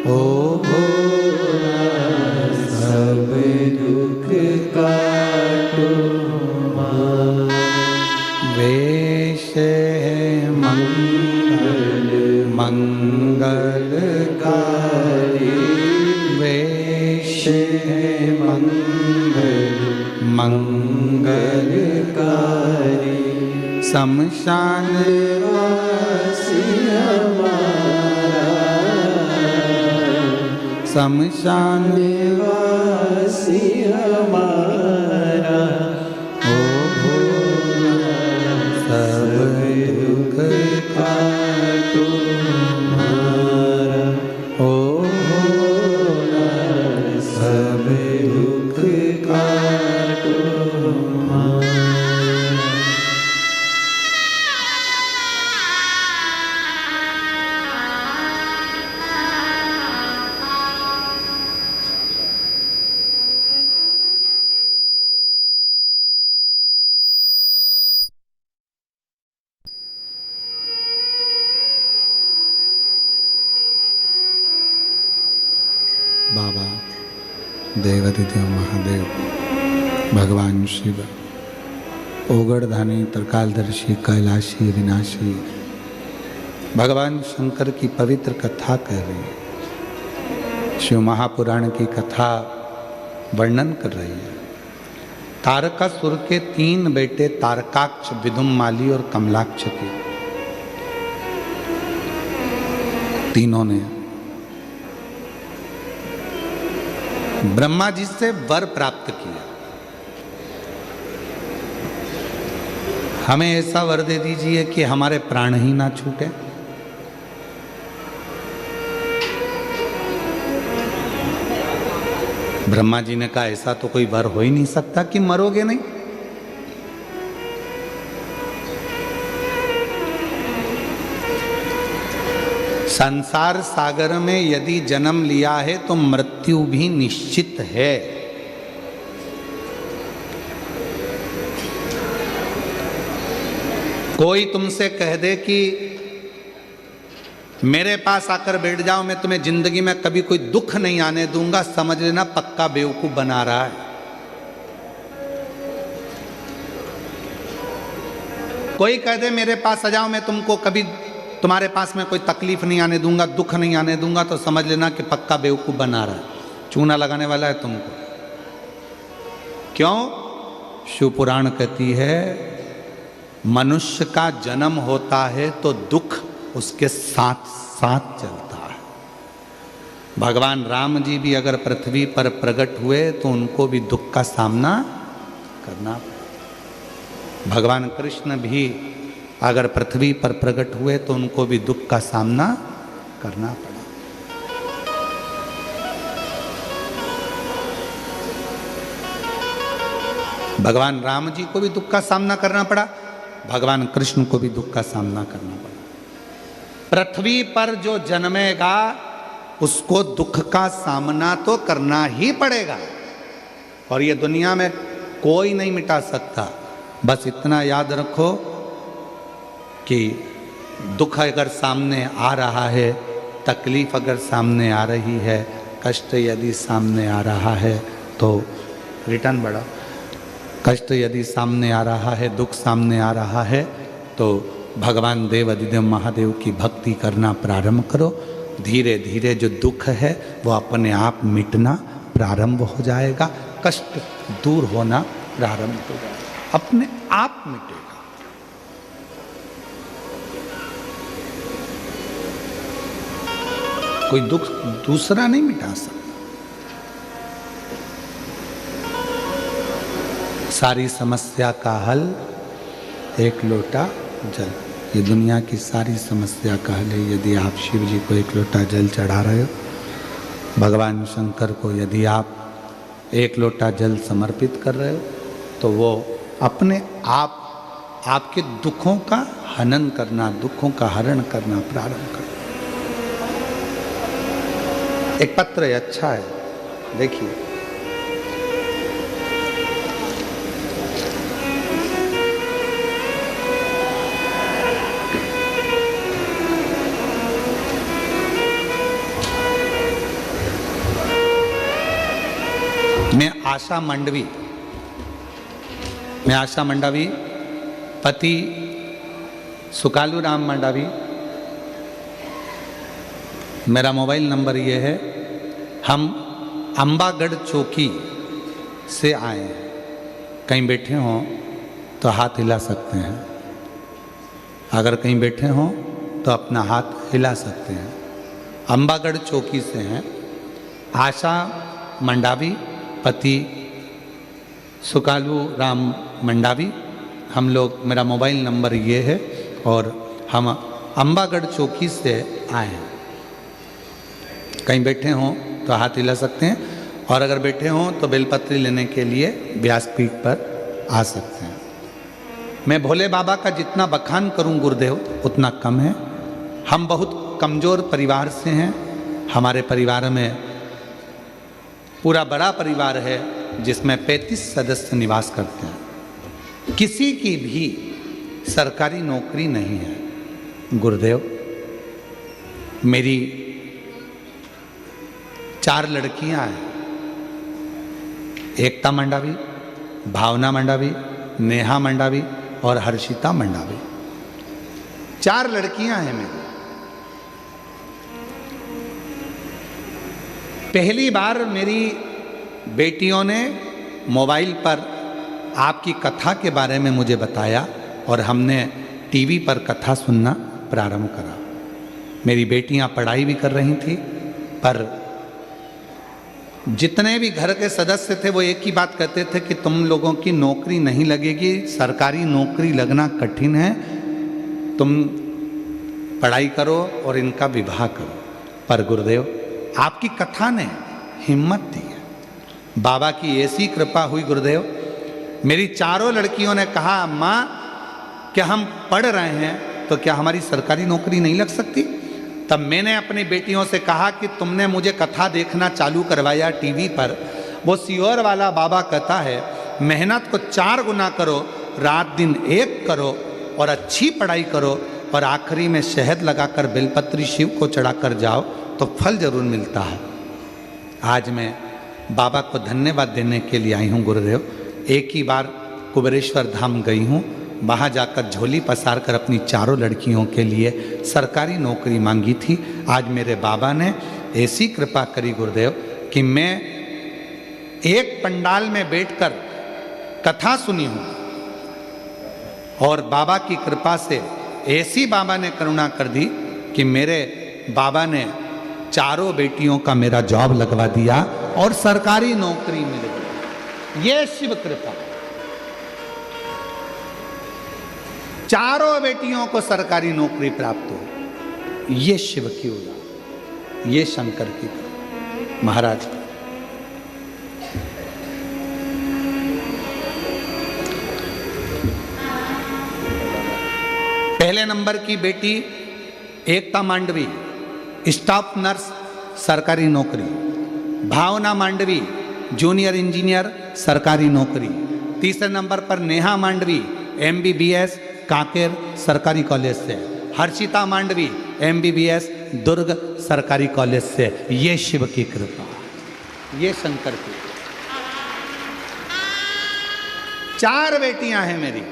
B: ओ भोला सब दुख काटो हमारा।
A: वेश मंगल मंगलकारी, वेश मंगल मंगलकारी, शमशान
B: वासी हमारा,
A: शमशान
B: वासी हमारा,
A: ओ भोला सब दुख
B: काटो हमारा,
A: ओ
B: भोला सब दुख काटो हमारा।
A: बाबा देवादिदेव महादेव, भगवान शिव, ओगड़धानी, त्रिकालदर्शी, कैलाशी, विनाशी, भगवान शंकर की पवित्र कथा कह रही है। शिव महापुराण की कथा वर्णन कर रही है। तारकासुर के 3 बेटे तारकाक्ष, विदुम्माली और कमलाक्ष के, तीनों ने ब्रह्मा जी से वर प्राप्त किया, हमें ऐसा वर दे दीजिए कि हमारे प्राण ही ना छूटे। ब्रह्मा जी ने कहा ऐसा तो कोई वर हो ही नहीं सकता कि मरोगे नहीं। संसार सागर में यदि जन्म लिया है तो मृत्यु भी निश्चित है। कोई तुमसे कह दे कि मेरे पास आकर बैठ जाओ, मैं तुम्हें जिंदगी में कभी कोई दुख नहीं आने दूंगा, समझ लेना पक्का बेवकूफ बना रहा है। कोई कह दे मेरे पास आ जाओ, मैं तुमको कभी तुम्हारे पास में कोई तकलीफ नहीं आने दूंगा, दुख नहीं आने दूंगा, तो समझ लेना कि पक्का बेवकूफ बना रहा है, चूना लगाने वाला है तुमको। क्यों? शिव पुराण कहती है मनुष्य का जन्म होता है तो दुख उसके साथ साथ चलता है। भगवान राम जी भी अगर पृथ्वी पर प्रकट हुए तो उनको भी दुख का सामना करना पड़ा। भगवान कृष्ण भी अगर पृथ्वी पर प्रकट हुए तो उनको भी दुख का सामना करना पड़ा। भगवान राम जी को भी दुख का सामना करना पड़ा, भगवान कृष्ण को भी दुख का सामना करना पड़ा। पृथ्वी पर जो जन्मेगा उसको दुख का सामना तो करना ही पड़ेगा, और ये दुनिया में कोई नहीं मिटा सकता। बस इतना याद रखो कि दुख अगर सामने आ रहा है, तकलीफ अगर सामने आ रही है, कष्ट यदि सामने आ रहा है तो रिटर्न बढ़ा, कष्ट यदि सामने आ रहा है, दुख सामने आ रहा है तो भगवान देव अधिदेव महादेव की भक्ति करना प्रारंभ करो। धीरे धीरे जो दुख है वो अपने आप मिटना प्रारंभ हो जाएगा, कष्ट दूर होना प्रारंभ हो जाएगा, अपने आप मिटेगा। कोई दुख दूसरा नहीं मिटा सकता। सारी समस्या का हल एक लोटा जल। ये दुनिया की सारी समस्या का हल है। यदि आप शिव जी को एक लोटा जल चढ़ा रहे हो, भगवान शंकर को यदि आप एक लोटा जल समर्पित कर रहे हो, तो वो अपने आप आपके दुखों का हनन करना, दुखों का हरण करना प्रारंभ कर। एक पत्र है, अच्छा है, देखिए। आशा मंडवी, मैं आशा मंडावी, पति सुकालू राम मंडावी। मेरा मोबाइल नंबर ये है। हम अंबागढ़ चौकी से आए हैं। कहीं बैठे हों तो हाथ हिला सकते हैं। अगर कहीं बैठे हों तो अपना हाथ हिला सकते हैं। अंबागढ़ चौकी से हैं। आशा मंडावी, पति सुकालू राम मंडावी। हम लोग, मेरा मोबाइल नंबर ये है और हम अंबागढ़ चौकी से आए हैं। कहीं बैठे हों तो हाथ हिला सकते हैं और अगर बैठे हों तो बेलपत्री लेने के लिए व्यासपीठ पर आ सकते हैं। मैं भोले बाबा का जितना बखान करूं गुरुदेव उतना कम है। हम बहुत कमज़ोर परिवार से हैं। हमारे परिवार में पूरा बड़ा परिवार है जिसमें 35 सदस्य निवास करते हैं। किसी की भी सरकारी नौकरी नहीं है गुरुदेव। मेरी 4 लड़कियां हैं। एकता मंडावी, भावना मंडावी, नेहा मंडावी और हर्षिता मंडावी। 4 लड़कियां हैं मेरी। पहली बार मेरी बेटियों ने मोबाइल पर आपकी कथा के बारे में मुझे बताया और हमने टीवी पर कथा सुनना प्रारंभ करा। मेरी बेटियां पढ़ाई भी कर रही थी, पर जितने भी घर के सदस्य थे वो एक ही बात कहते थे कि तुम लोगों की नौकरी नहीं लगेगी, सरकारी नौकरी लगना कठिन है, तुम पढ़ाई करो और इनका विवाह करो। पर गुरुदेव आपकी कथा ने हिम्मत दी है। बाबा की ऐसी कृपा हुई गुरुदेव। मेरी 4 लड़कियों ने कहा, माँ क्या हम पढ़ रहे हैं तो क्या हमारी सरकारी नौकरी नहीं लग सकती? तब मैंने अपनी बेटियों से कहा कि तुमने मुझे कथा देखना चालू करवाया टीवी पर। वो सीहोर वाला बाबा कहता है मेहनत को 4 गुना करो, रात दिन 1 करो और अच्छी पढ़ाई करो और आखिरी में शहद लगाकर बेलपत्री शिव को चढ़ाकर जाओ तो फल जरूर मिलता है। आज मैं बाबा को धन्यवाद देने के लिए आई हूँ गुरुदेव। एक ही बार कुबेरेश्वर धाम गई हूँ, वहाँ जाकर झोली पसार कर अपनी 4 लड़कियों के लिए सरकारी नौकरी मांगी थी। आज मेरे बाबा ने ऐसी कृपा करी गुरुदेव कि मैं एक पंडाल में बैठकर कथा सुनी हूँ और बाबा की कृपा से ऐसी बाबा ने करुणा कर दी कि मेरे बाबा ने 4 बेटियों का मेरा जॉब लगवा दिया और सरकारी नौकरी मिल गई। ये शिव कृपा। 4 बेटियों को सरकारी नौकरी प्राप्त हो, ये शिव की उदाहरण, ये शंकर की कृपा। महाराज पहले नंबर की बेटी एकता मांडवी, स्टाफ नर्स, सरकारी नौकरी। भावना मांडवी, जूनियर इंजीनियर, सरकारी नौकरी। तीसरे नंबर पर नेहा मांडवी, MBBS, कांकेर सरकारी कॉलेज से। हर्षिता मांडवी, MBBS, दुर्ग सरकारी कॉलेज से। ये शिव की कृपा, ये शंकर की कृपा। 4 बेटियां हैं मेरी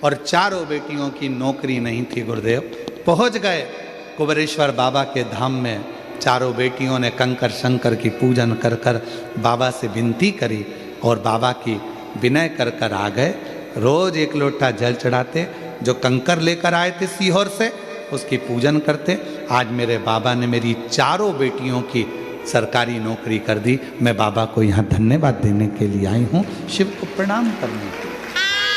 A: और 4 बेटियों की नौकरी नहीं थी गुरुदेव। पहुंच गए कुबेरेश्वर बाबा के धाम में। 4 बेटियों ने कंकर शंकर की पूजन कर कर बाबा से विनती करी और बाबा की विनय कर कर आ गए। रोज 1 लोटा जल चढ़ाते, जो कंकर लेकर आए थे सीहोर से उसकी पूजन करते। आज मेरे बाबा ने मेरी 4 बेटियों की सरकारी नौकरी कर दी। मैं बाबा को यहाँ धन्यवाद देने के लिए आई हूँ, शिव को प्रणाम करने के लिए।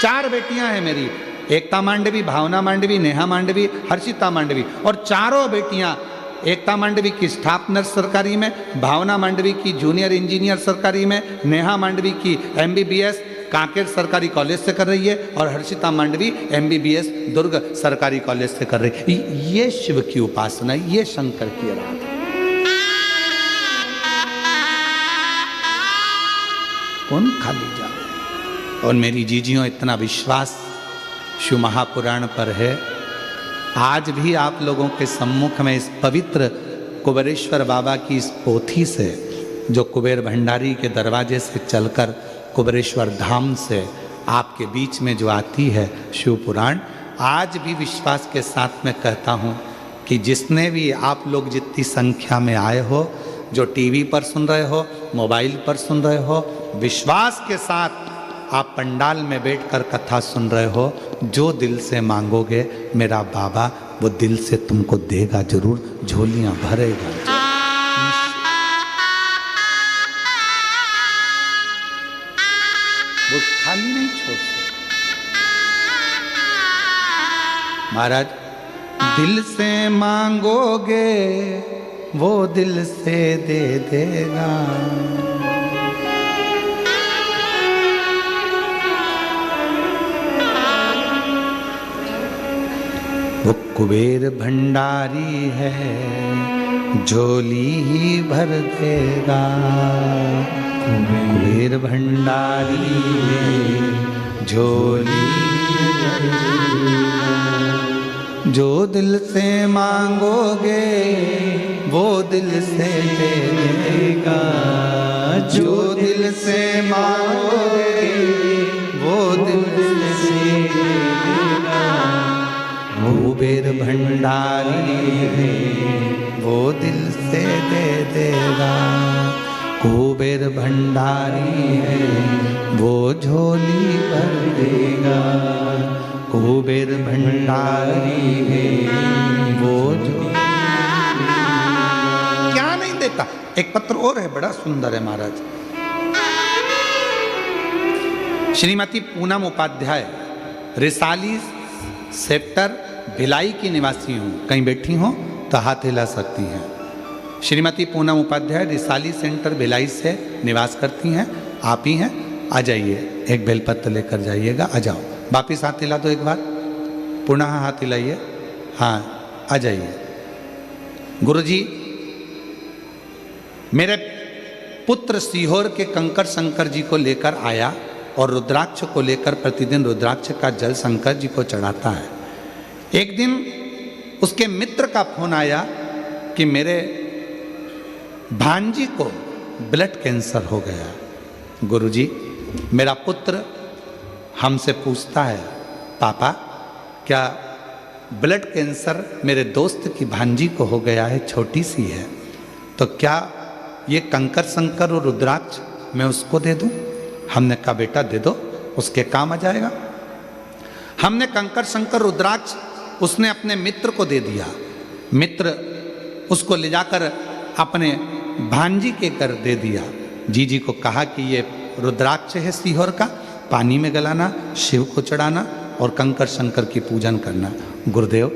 A: 4 बेटियां हैं मेरी, एकता मांडवी, भावना मांडवी, नेहा मांडवी, हर्षिता मांडवी। और 4 बेटियां, एकता मांडवी की स्टाफ नर्स सरकारी में, भावना मांडवी की जूनियर इंजीनियर सरकारी में, नेहा मांडवी की MBBS कांकेर सरकारी कॉलेज से कर रही है और हर्षिता मांडवी MBBS दुर्ग सरकारी कॉलेज से कर रही है। ये शिव की उपासना, ये शंकर की आराधना। कौन खाली जा। और मेरी जीजियों, इतना विश्वास शिव महापुराण पर है। आज भी आप लोगों के सम्मुख में इस पवित्र कुबेरेश्वर बाबा की इस पोथी से जो कुबेर भंडारी के दरवाजे से चलकर कुबेरेश्वर धाम से आपके बीच में जो आती है शिव पुराण, आज भी विश्वास के साथ मैं कहता हूँ कि जिसने भी आप लोग जितनी संख्या में आए हो, जो टीवी पर सुन रहे हो, मोबाइल पर सुन रहे हो, विश्वास के साथ आप पंडाल में बैठकर कथा सुन रहे हो, जो दिल से मांगोगे मेरा बाबा वो दिल से तुमको देगा जरूर, झोलियां भरेगा। वो खाली नहीं छोड़ते महाराज। दिल से मांगोगे वो दिल से दे देगा। वो कुबेर भंडारी है, झोली ही भर देगा। कुबेर भंडारी है, झोली भर देगा। जो दिल से मांगोगे वो दिल से दे देगा। जो दिल से मांगोगे वो दिल से दे देगा। कुबेर भंडारी है, वो दिल से दे देगा। कुबेर भंडारी है, वो झोली भर देगा। कुबेर भंडारी है, वो झोली क्या नहीं देता। एक पत्र और है, बड़ा सुंदर है महाराज। श्रीमती पूनम उपाध्याय, रिसाली सेक्टर भिलाई की निवासी हूँ, कहीं बैठी हो तो हाथ हिला सकती हैं। श्रीमती पूनम उपाध्याय रिसाली सेंटर भिलाई से निवास करती हैं, आप ही हैं। आ जाइए, एक बेलपत्र लेकर जाइएगा। आ जाओ, वापिस हाथ हिला दो एक बार, पुनः हाथ हिलाइए। हाँ, आ जाइए। गुरुजी, मेरे पुत्र सीहोर के कंकर शंकर जी को लेकर आया और रुद्राक्ष को लेकर प्रतिदिन रुद्राक्ष का जल शंकर जी को चढ़ाता है। एक दिन उसके मित्र का फोन आया कि मेरे भांजी को ब्लड कैंसर हो गया। गुरुजी, मेरा पुत्र हमसे पूछता है, पापा क्या ब्लड कैंसर मेरे दोस्त की भांजी को हो गया है, छोटी सी है, तो क्या ये कंकर शंकर और रुद्राक्ष मैं उसको दे दूं? हमने कहा बेटा दे दो, उसके काम आ जाएगा। हमने कंकर शंकर रुद्राक्ष उसने अपने मित्र को दे दिया। मित्र उसको ले जाकर अपने भांजी के घर दे दिया। जीजी को कहा कि ये रुद्राक्ष है सीहोर का, पानी में गलाना, शिव को चढ़ाना और कंकर शंकर की पूजन करना। गुरुदेव,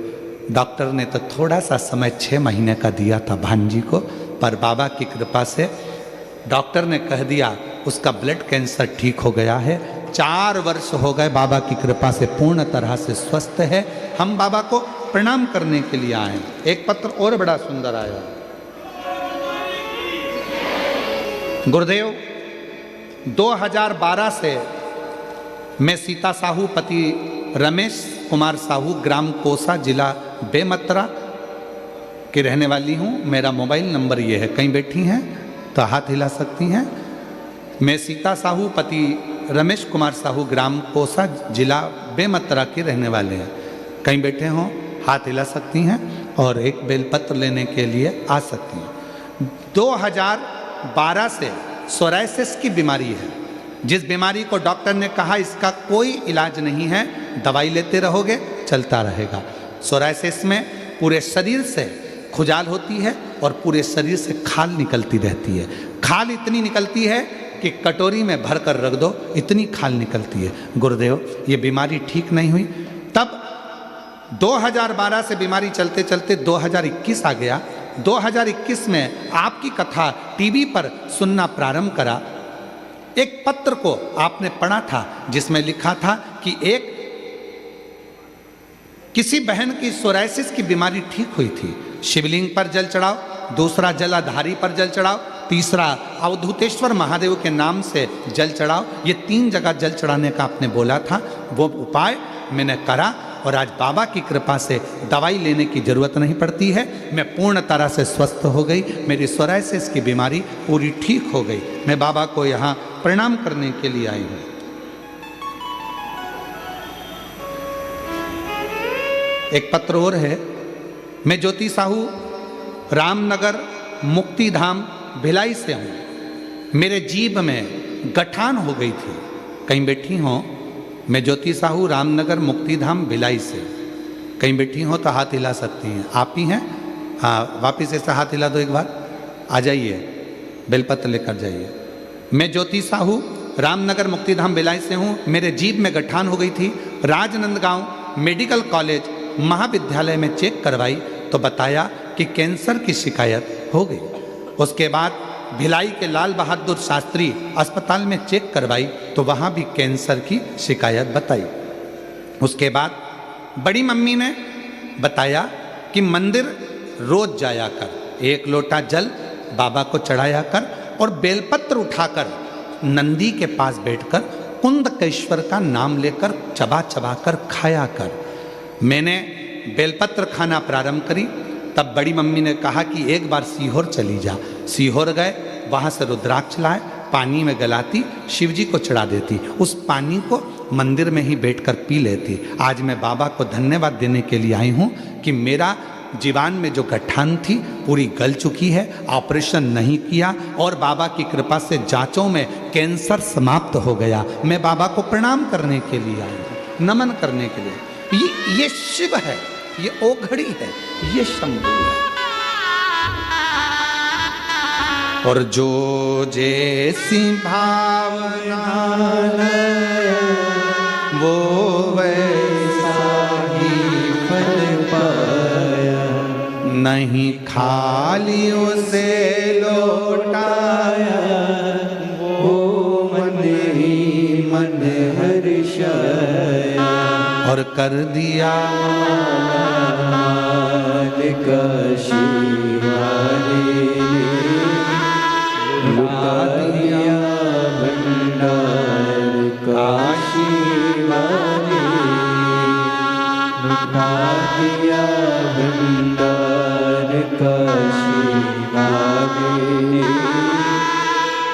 A: डॉक्टर ने तो थोड़ा सा समय 6 महीने का दिया था भांजी को, पर बाबा की कृपा से डॉक्टर ने कह दिया उसका ब्लड कैंसर ठीक हो गया है। 4 वर्ष हो गए, बाबा की कृपा से पूर्ण तरह से स्वस्थ है। हम बाबा को प्रणाम करने के लिए आए। एक पत्र और बड़ा सुंदर आया। गुरुदेव, 2012 से मैं सीता साहू पति रमेश कुमार साहू, ग्राम कोसा, जिला बेमतरा की रहने वाली हूँ। मेरा मोबाइल नंबर ये है, कहीं बैठी हैं तो हाथ हिला सकती हैं। मैं सीता साहू पति रमेश कुमार साहू, ग्राम कोसा, जिला बेमतरा के रहने वाले हैं। कहीं बैठे हों हाथ हिला सकती हैं और एक बेलपत्र लेने के लिए आ सकती हैं। 2012 से सोराइसिस की बीमारी है, जिस बीमारी को डॉक्टर ने कहा इसका कोई इलाज नहीं है, दवाई लेते रहोगे चलता रहेगा। सोराइसिस में पूरे शरीर से खुजाल होती है और पूरे शरीर से खाल निकलती रहती है। खाल इतनी निकलती है कि कटोरी में भर कर रख दो, इतनी खाल निकलती है। गुरुदेव, ये बीमारी ठीक नहीं हुई। तब 2012 से बीमारी चलते चलते 2021 आ गया। 2021 में आपकी कथा टीवी पर सुनना प्रारंभ करा। एक पत्र को आपने पढ़ा था जिसमें लिखा था कि एक किसी बहन की सोराइसिस की बीमारी ठीक हुई थी। शिवलिंग पर जल चढ़ाओ, दूसरा जलाधारी पर जल चढ़ाओ, तीसरा अवधूतेश्वर महादेव के नाम से जल चढ़ाओ। ये 3 जगह जल चढ़ाने का आपने बोला था। वो उपाय मैंने करा और आज बाबा की कृपा से दवाई लेने की जरूरत नहीं पड़ती है। मैं पूर्ण तरह से स्वस्थ हो गई, मेरी सोराइसिस की बीमारी पूरी ठीक हो गई। मैं बाबा को यहाँ प्रणाम करने के लिए आई हूँ। एक पत्र और है। मैं ज्योति साहू रामनगर मुक्तिधाम भिलाई से हूँ। मेरे जीभ में गठान हो गई थी। कहीं बैठी हो? मैं ज्योति साहू रामनगर मुक्तिधाम भिलाई से। कहीं बैठी हो तो हाथ हिला सकती हैं। आप ही हैं? हाँ, वापिस ऐसा हाथ हिला दो एक बार। आ जाइए, बेलपत्र लेकर जाइए। मैं ज्योति साहू रामनगर मुक्तिधाम भिलाई से हूँ। मेरे जीभ में गठान हो गई थी। राजनंदगांव मेडिकल कॉलेज महाविद्यालय में चेक करवाई तो बताया कि कैंसर की शिकायत हो गई। उसके बाद भिलाई के लाल बहादुर शास्त्री अस्पताल में चेक करवाई तो वहाँ भी कैंसर की शिकायत बताई। उसके बाद बड़ी मम्मी ने बताया कि मंदिर रोज जाया कर, 1 लोटा जल बाबा को चढ़ाया कर और बेलपत्र उठाकर नंदी के पास बैठकर कुंदकेश्वर का नाम लेकर चबा चबा कर खाया कर। मैंने बेलपत्र खाना प्रारंभ करी। तब बड़ी मम्मी ने कहा कि एक बार सीहोर चली जा। सीहोर गए, वहाँ से रुद्राक्ष लाए, पानी में गलाती, शिवजी को चढ़ा देती। उस पानी को मंदिर में ही बैठकर पी लेती। आज मैं बाबा को धन्यवाद देने के लिए आई हूँ कि मेरा जीवान में जो गठान थी पूरी गल चुकी है, ऑपरेशन नहीं किया और बाबा की कृपा से जांचों में कैंसर समाप्त हो गया। मैं बाबा को प्रणाम करने के लिए आई हूँ, नमन करने के लिए। ये शिव है, ये ओघड़ी है, ये शंभू है। और जो जैसी भावना वो वैसा ही फल पाया, नहीं खाली उसे लौटाया, वो मन ही मन हर्षाया और कर दिया लुटा दिया भंडार काशी वाले, लुटा दिया भंडार काशी वाले,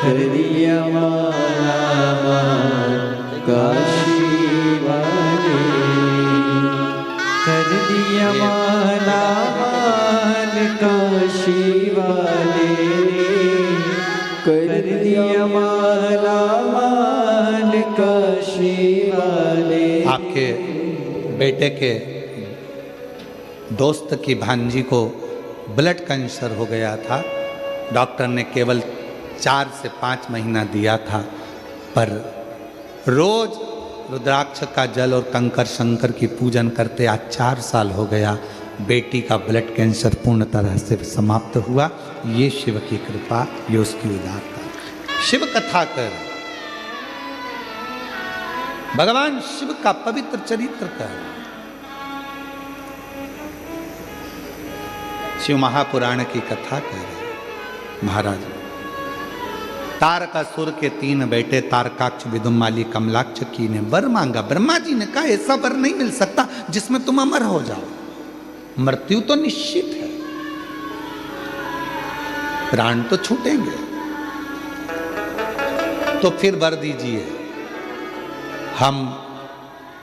A: कर दिया माला काशी वाले, कर दिया माला काशी वाले, कर दिया माला काशी वाले। आपके बेटे के दोस्त की भांजी को ब्लड कैंसर हो गया था। डॉक्टर ने केवल 4 से 5 महीना दिया था, पर रोज रुद्राक्ष का जल और कंकर शंकर की पूजन करते आज 4 साल हो गया। बेटी का ब्लड कैंसर पूर्ण तरह से समाप्त हुआ। ये शिव की कृपा, ये उसकी उदारता। शिव कथा कर, भगवान शिव का पवित्र चरित्र कर। शिव महापुराण की कथा कर। महाराज तारकासुर के 3 बेटे तारकाक्ष, विदुमाली, कमलाक्ष की ने वर मांगा। ब्रह्मा जी ने कहा ऐसा वर नहीं मिल सकता जिसमें तुम अमर हो जाओ, मृत्यु तो निश्चित है, प्राण तो छूटेंगे, तो फिर वर दीजिए हम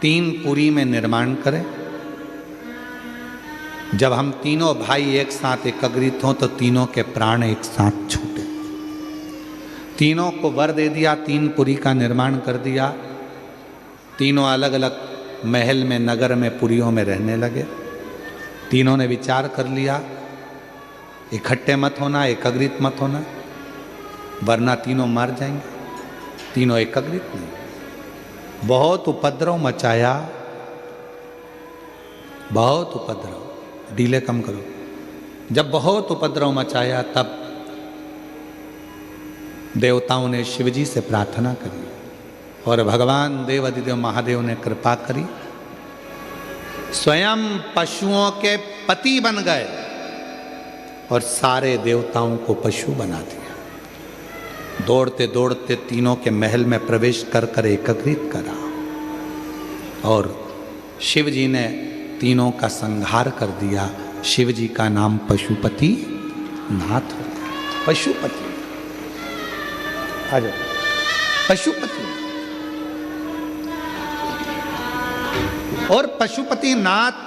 A: 3 पुरी में निर्माण करें। जब हम तीनों भाई एक साथ एकत्रित हों तो तीनों के प्राण एक साथ छूटे। तीनों को वर दे दिया, 3 पुरी का निर्माण कर दिया। तीनों अलग अलग महल में, नगर में, पुरियों में रहने लगे। तीनों ने विचार कर लिया इकट्ठे मत होना, एकत्रित मत होना, वरना तीनों मर जाएंगे। तीनों एकत्रित नहीं। बहुत उपद्रव मचाया, बहुत उपद्रव। डीले कम करो। जब बहुत उपद्रव मचाया तब देवताओं ने शिवजी से प्रार्थना करी और भगवान देवाधिदेव महादेव ने कृपा करी। स्वयं पशुओं के पति बन गए और सारे देवताओं को पशु बना दिया। दौड़ते दौड़ते तीनों के महल में प्रवेश कर कर एकत्रित करा और शिव जी ने तीनों का संहार कर दिया। शिव जी का नाम पशुपति नाथ हो गया। पशुपति, आ जाओ, पशुपति। और पशुपति नाथ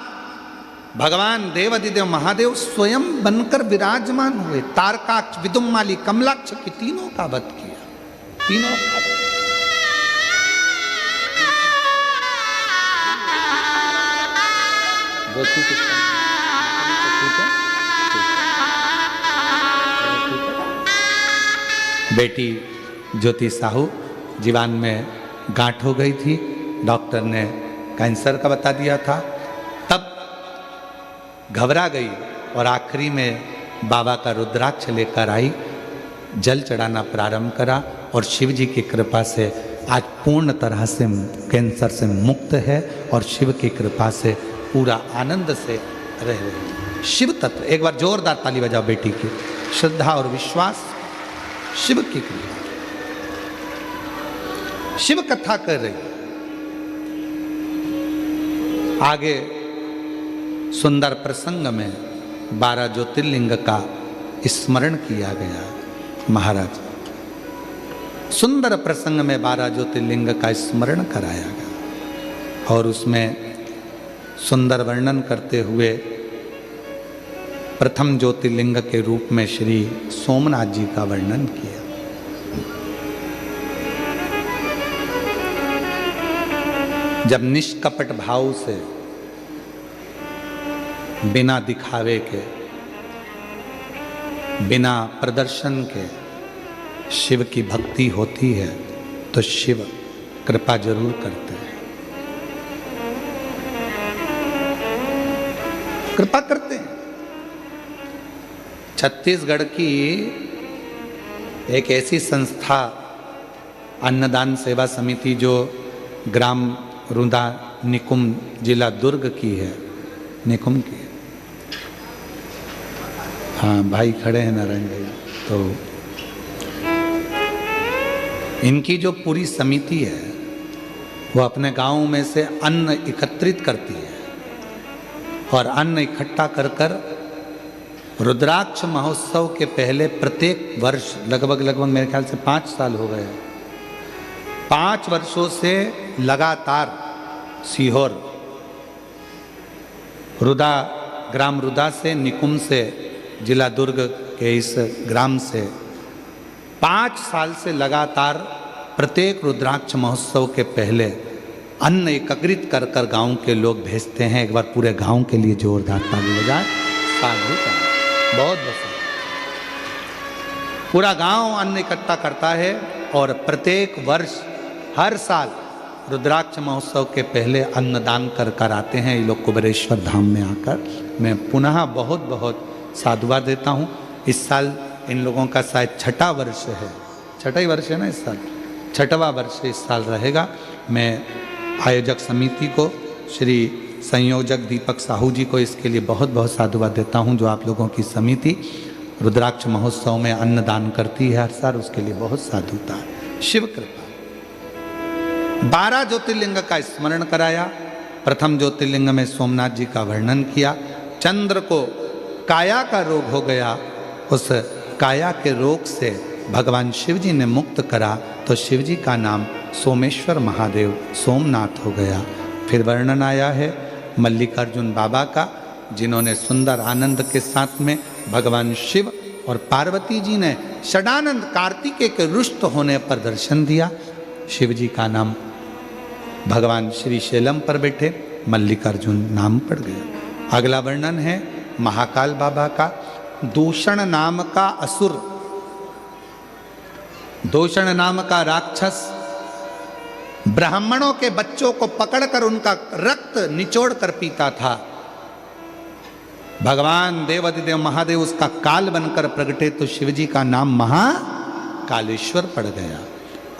A: भगवान देवादिदेव महादेव स्वयं बनकर विराजमान हुए। तारकाक्ष, विदुम्माली, कमलाक्ष की तीनों का वध किया। तीनों का वध। बेटी ज्योति साहू जीवान में गांठ हो गई थी, डॉक्टर ने कैंसर का बता दिया था। तब घबरा गई और आखिरी में बाबा का रुद्राक्ष लेकर आई, जल चढ़ाना प्रारंभ करा और शिव जी की कृपा से आज पूर्ण तरह से कैंसर से मुक्त है और शिव की कृपा से पूरा आनंद से रह रही है। शिव तत्व, एक बार जोरदार ताली बजाओ बेटी की। श्रद्धा और विश्वास, शिव की कृपा, शिव कथा कर रही। आगे सुंदर प्रसंग में 12 ज्योतिर्लिंग का स्मरण किया गया। महाराज सुंदर प्रसंग में 12 ज्योतिर्लिंग का स्मरण कराया गया और उसमें सुंदर वर्णन करते हुए प्रथम ज्योतिर्लिंग के रूप में श्री सोमनाथ जी का वर्णन किया। जब निष्कपट भाव से बिना दिखावे के, बिना प्रदर्शन के शिव की भक्ति होती है तो शिव कृपा जरूर करते हैं, कृपा करते हैं। छत्तीसगढ़ की एक ऐसी संस्था अन्नदान सेवा समिति जो ग्राम रुदा निकुम जिला दुर्ग की है, निकुम की है। हाँ भाई खड़े हैं नारायण भैया। तो इनकी जो पूरी समिति है वो अपने गांव में से अन्न एकत्रित करती है और अन्न इकट्ठा कर कर रुद्राक्ष महोत्सव के पहले प्रत्येक वर्ष लगभग मेरे ख्याल से 5 साल हो गए, 5 वर्षों से लगातार सीहोर रुदा, ग्राम रुदा से, निकुम से, जिला दुर्ग के इस ग्राम से 5 साल से लगातार प्रत्येक रुद्राक्ष महोत्सव के पहले अन्न एकत्रित कर कर गांव के लोग भेजते हैं। एक बार पूरे गांव के लिए जोरदार ताली बजाएं। साधु का बहुत बहुत पूरा गांव अन्न इकट्ठा करता है और प्रत्येक वर्ष हर साल रुद्राक्ष महोत्सव के पहले अन्नदान कर कर आते हैं ये लोग कुबेरेश्वर धाम में आकर। मैं पुनः बहुत बहुत साधुवाद देता हूँ। इस साल इन लोगों का शायद 6ठा वर्ष है, 6ठा ही वर्ष है ना इस साल, 6ठवां वर्ष इस साल रहेगा। मैं आयोजक समिति को, श्री संयोजक दीपक साहू जी को इसके लिए बहुत बहुत साधुवाद देता हूँ जो आप लोगों की समिति रुद्राक्ष महोत्सव में अन्नदान करती है हर साल, उसके लिए बहुत साधुता है। शिव कृपा। 12 ज्योतिर्लिंग का स्मरण कराया। प्रथम ज्योतिर्लिंग में सोमनाथ जी का वर्णन किया। चंद्र को काया का रोग हो गया, उस काया के रोग से भगवान शिव जी ने मुक्त करा तो शिव जी का नाम सोमेश्वर महादेव सोमनाथ हो गया। फिर वर्णन आया है मल्लिकार्जुन बाबा का, जिन्होंने सुंदर आनंद के साथ में भगवान शिव और पार्वती जी ने षडानंद कार्तिकेय के रुष्ट होने पर दर्शन दिया। शिव जी का नाम भगवान श्री शैलम पर बैठे मल्लिकार्जुन नाम पड़ गया। अगला वर्णन है महाकाल बाबा का। दूषण नाम का असुर, दूषण नाम का राक्षस ब्राह्मणों के बच्चों को पकड़कर उनका रक्त निचोड़ कर पीता था। भगवान देवादिदेव महादेव उसका काल बनकर प्रगटे तो शिवजी का नाम महाकालेश्वर पड़ गया।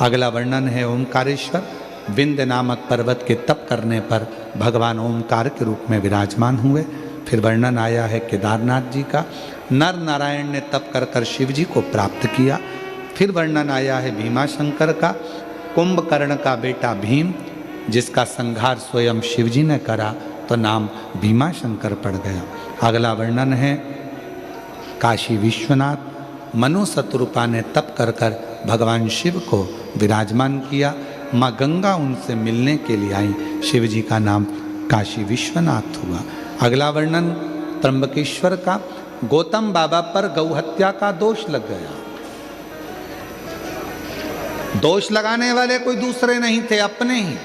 A: अगला वर्णन है ओमकारेश्वर। विंध्य नामक पर्वत के तप करने पर भगवान ओमकार के रूप में विराजमान हुए। फिर वर्णन आया है केदारनाथ जी का। नर नारायण ने तप कर कर शिव जी को प्राप्त किया। फिर वर्णन आया है भीमाशंकर का। कुंभकर्ण का बेटा भीम जिसका संहार स्वयं शिवजी ने करा तो नाम भीमाशंकर पड़ गया। अगला वर्णन है काशी विश्वनाथ मनु शत्रुपा ने तप कर कर भगवान शिव को विराजमान किया। माँ गंगा उनसे मिलने के लिए आई, शिव जी का नाम काशी विश्वनाथ हुआ। अगला वर्णन त्र्यंबकेश्वर का, गौतम बाबा पर गौ हत्या का दोष लग गया। दोष लगाने वाले कोई दूसरे नहीं थे, अपने ही।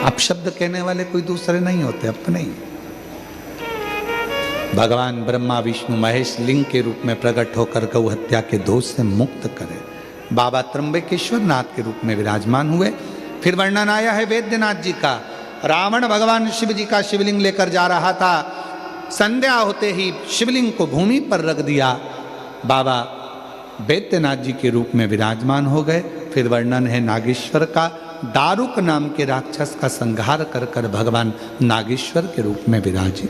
A: अपशब्द कहने वाले कोई दूसरे नहीं होते, अपने ही। भगवान ब्रह्मा विष्णु महेश लिंग के रूप में प्रकट होकर गौ हत्या के दोष से मुक्त करें। बाबा त्र्यंबकेश्वर नाथ के रूप में विराजमान हुए। फिर वर्णन आया है वैद्यनाथ जी का। रावण भगवान शिव जी का शिवलिंग लेकर जा रहा था, संध्या होते ही शिवलिंग को भूमि पर रख दिया। बाबा वैद्यनाथ जी के रूप में विराजमान हो गए। फिर वर्णन है नागेश्वर का। दारुक नाम के राक्षस का संहार कर कर भगवान नागेश्वर के रूप में विराजे।